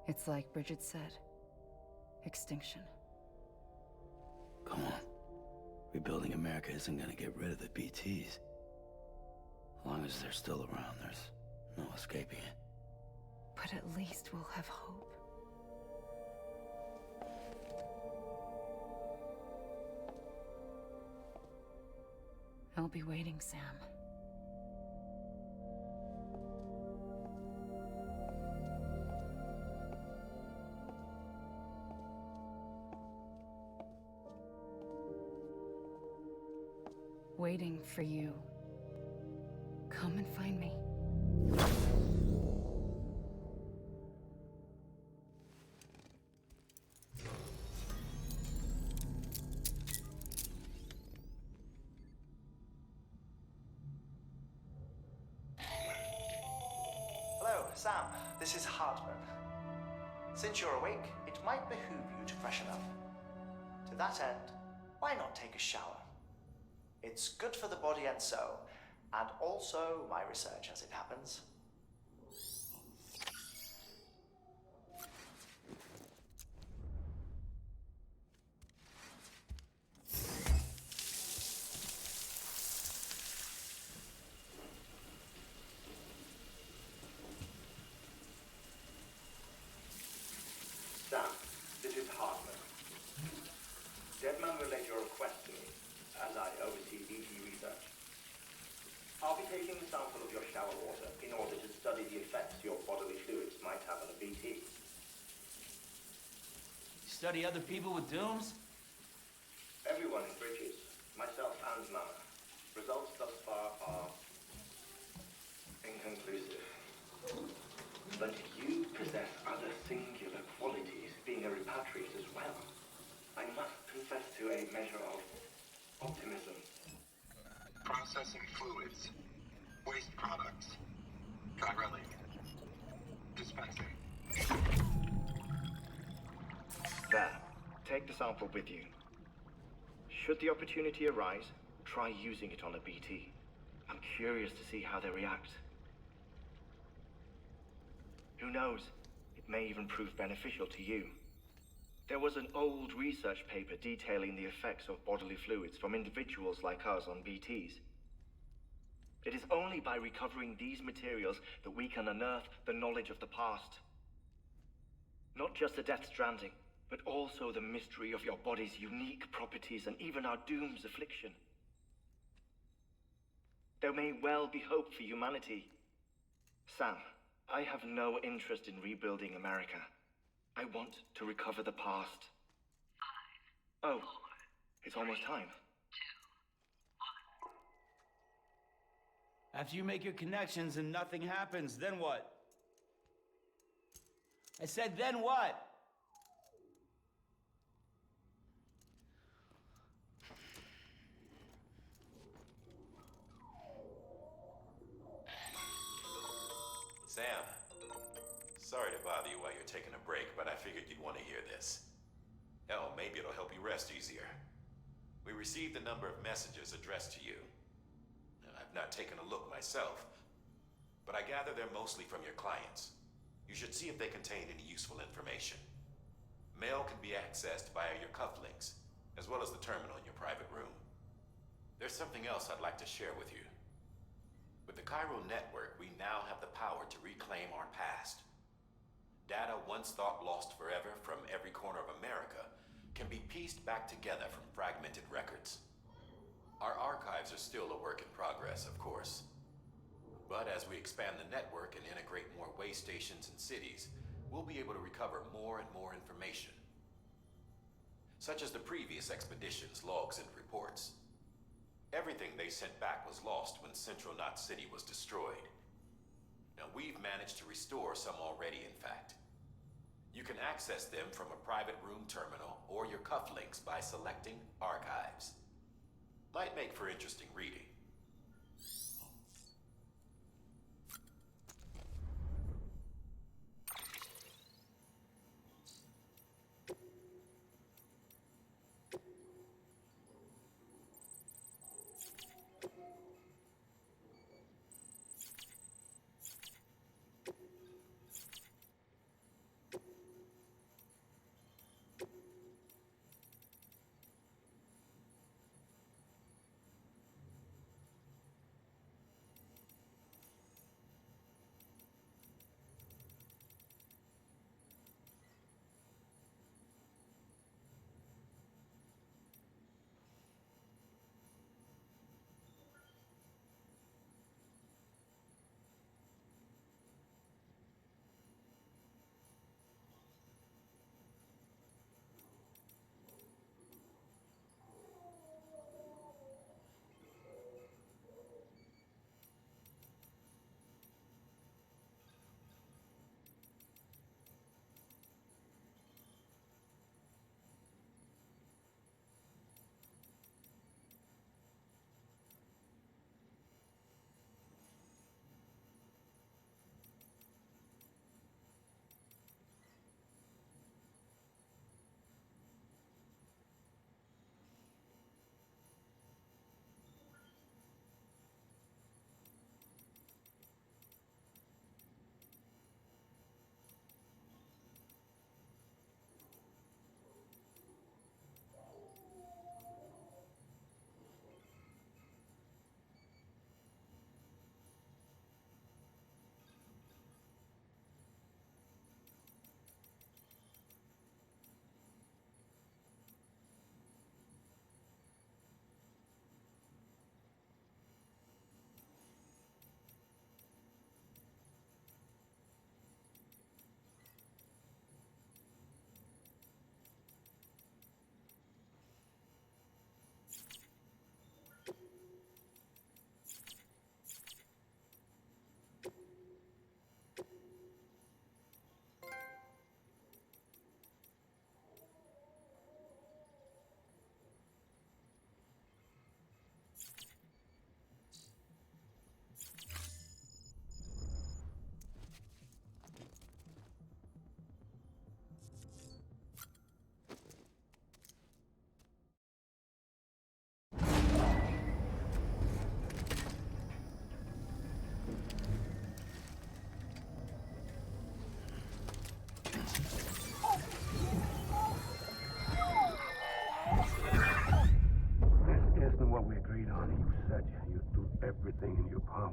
it's like Bridget said, extinction. Come on. Rebuilding America isn't gonna get rid of the BTs. As long as they're still around, there's no escaping it. But at least we'll have hope. I'll be waiting, Sam. Waiting for you. Come and find me. Hello, Sam. This is Hartman. Since you're awake, it might behoove you to freshen up. To that end, why not take a shower? It's good for the body and soul, and also my research as it happens. Sam, this is Hartman. Deadman relayed your request to me, as I oversee BT research. I'll be taking a sample of your shower water in order to study the effects your bodily fluids might have on a BT. Study other people with dooms? Everyone in Bridges, myself and Mama. Results thus far are inconclusive. But you possess other singular qualities, being a repatriate as well. I must confess to a measure of optimism. Processing fluids. Waste products. Chirelling. Dispensing. There. Take the sample with you. Should the opportunity arise, try using it on a BT. I'm curious to see how they react. Who knows? It may even prove beneficial to you. There was an old research paper detailing the effects of bodily fluids from individuals like us on BTs. It is only by recovering these materials that we can unearth the knowledge of the past. Not just the Death Stranding, but also the mystery of your body's unique properties and even our doom's affliction. There may well be hope for humanity. Sam, I have no interest in rebuilding America. I want to recover the past. 5, oh, 4, it's almost time. 2, 1. After you make your connections and nothing happens, then what? I said, then what? Sam, sorry to bother you while you're taking a break, but I figured you'd want to hear this. Hell, maybe it'll help you rest easier. We received a number of messages addressed to you. I've not taken a look myself, but I gather they're mostly from your clients. You should see if they contain any useful information. Mail can be accessed via your cufflinks, as well as the terminal in your private room. There's something else I'd like to share with you. With the Chiral Network, we now have the power to reclaim our past. Data once thought lost forever from every corner of America can be pieced back together from fragmented records. Our archives are still a work in progress, of course. But as we expand the network and integrate more way stations and cities, we'll be able to recover more and more information. Such as the previous expedition's logs and reports. Everything they sent back was lost when Central Knot City was destroyed. Now we've managed to restore some already, in fact. You can access them from a private room terminal or your cufflinks by selecting Archives. Might make for interesting reading.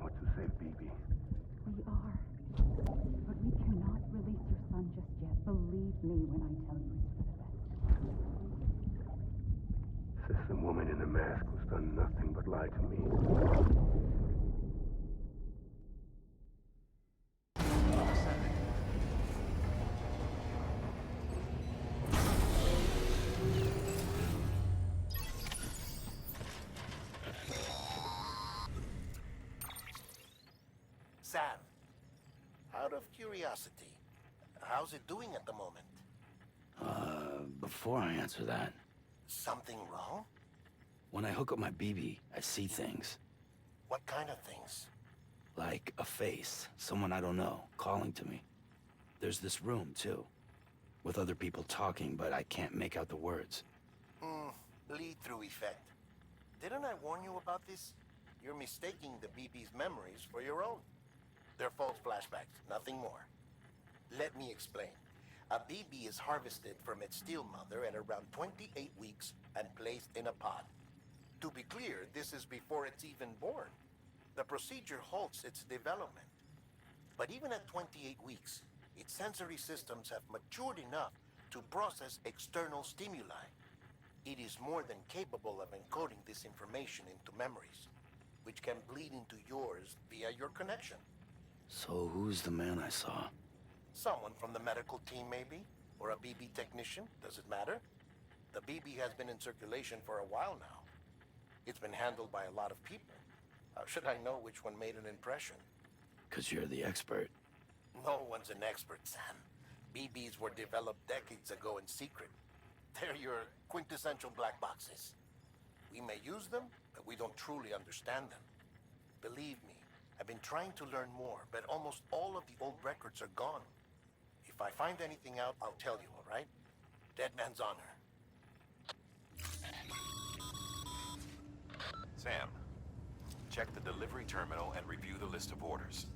what to save BB. We are. But we cannot release your son just yet. Believe me when I tell you it's for the best. System woman in the mask who's done nothing but lie to me. Sam, out of curiosity, how's it doing at the moment? Before I answer that, Something wrong? when I hook up my BB, I see things. What kind of things? Like a face, someone I don't know, calling to me. There's this room, too, with other people talking, but I can't make out the words. Bleed-through effect. Didn't I warn you about this? You're mistaking the BB's memories for your own. They're false flashbacks, nothing more. Let me explain. A BB is harvested from its steel mother at around 28 weeks and placed in a pod. To be clear, this is before it's even born. The procedure halts its development. But even at 28 weeks, its sensory systems have matured enough to process external stimuli. It is more than capable of encoding this information into memories, which can bleed into yours via your connection. So who's the man I saw? Someone from the medical team, maybe? Or a BB technician? Does it matter? The BB has been in circulation for a while now. It's been handled by a lot of people. How should I know which one made an impression? 'Cause you're the expert. No one's an expert, Sam. BBs were developed decades ago in secret. They're your quintessential black boxes. We may use them, but we don't truly understand them. Believe me, I've been trying to learn more, but almost all of the old records are gone. If I find anything out, I'll tell you, all right? Dead man's honor. Sam, check the delivery terminal and review the list of orders.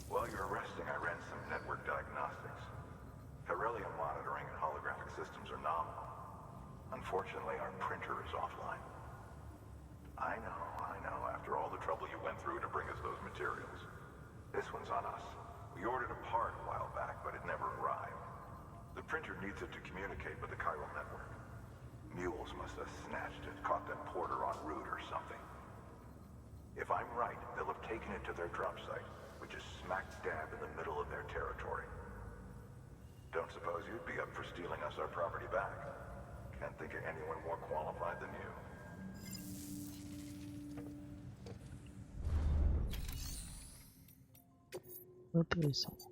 While you're resting, I ran some network diagnostics. Beryllium monitoring and holographic systems are nominal. Unfortunately, our printer is offline. I know. After all the trouble you went through to bring us those materials. This one's on us. We ordered a part a while back, but it never arrived. The printer needs it to communicate with the chiral network. Mules must have snatched it, caught that porter en route or something. If I'm right, they'll have taken it to their drop site, which is smack dab in the middle of their territory. Don't suppose you'd be up for stealing us our property back? Can't think of anyone more qualified than you. Intéressant.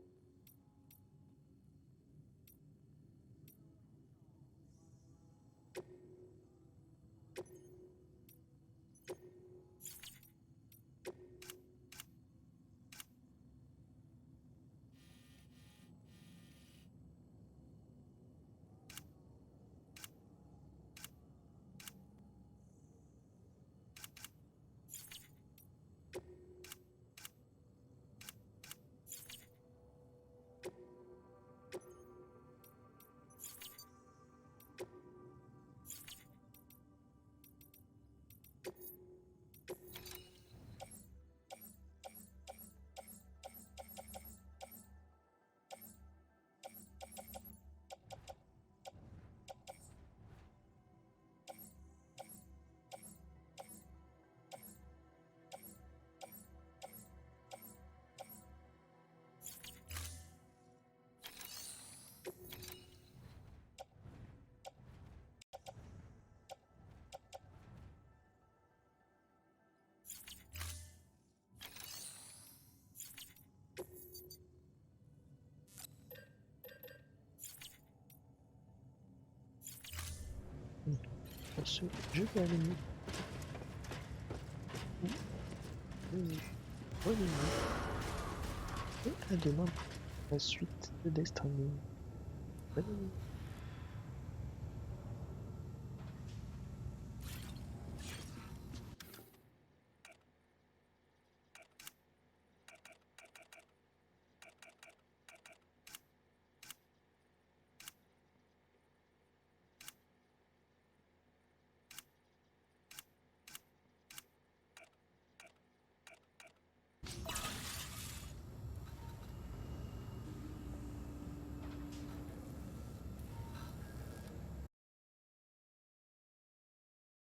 Ensuite, je vais aller revenir. Et à demain pour la suite de Death Stranding. Bonne nuit.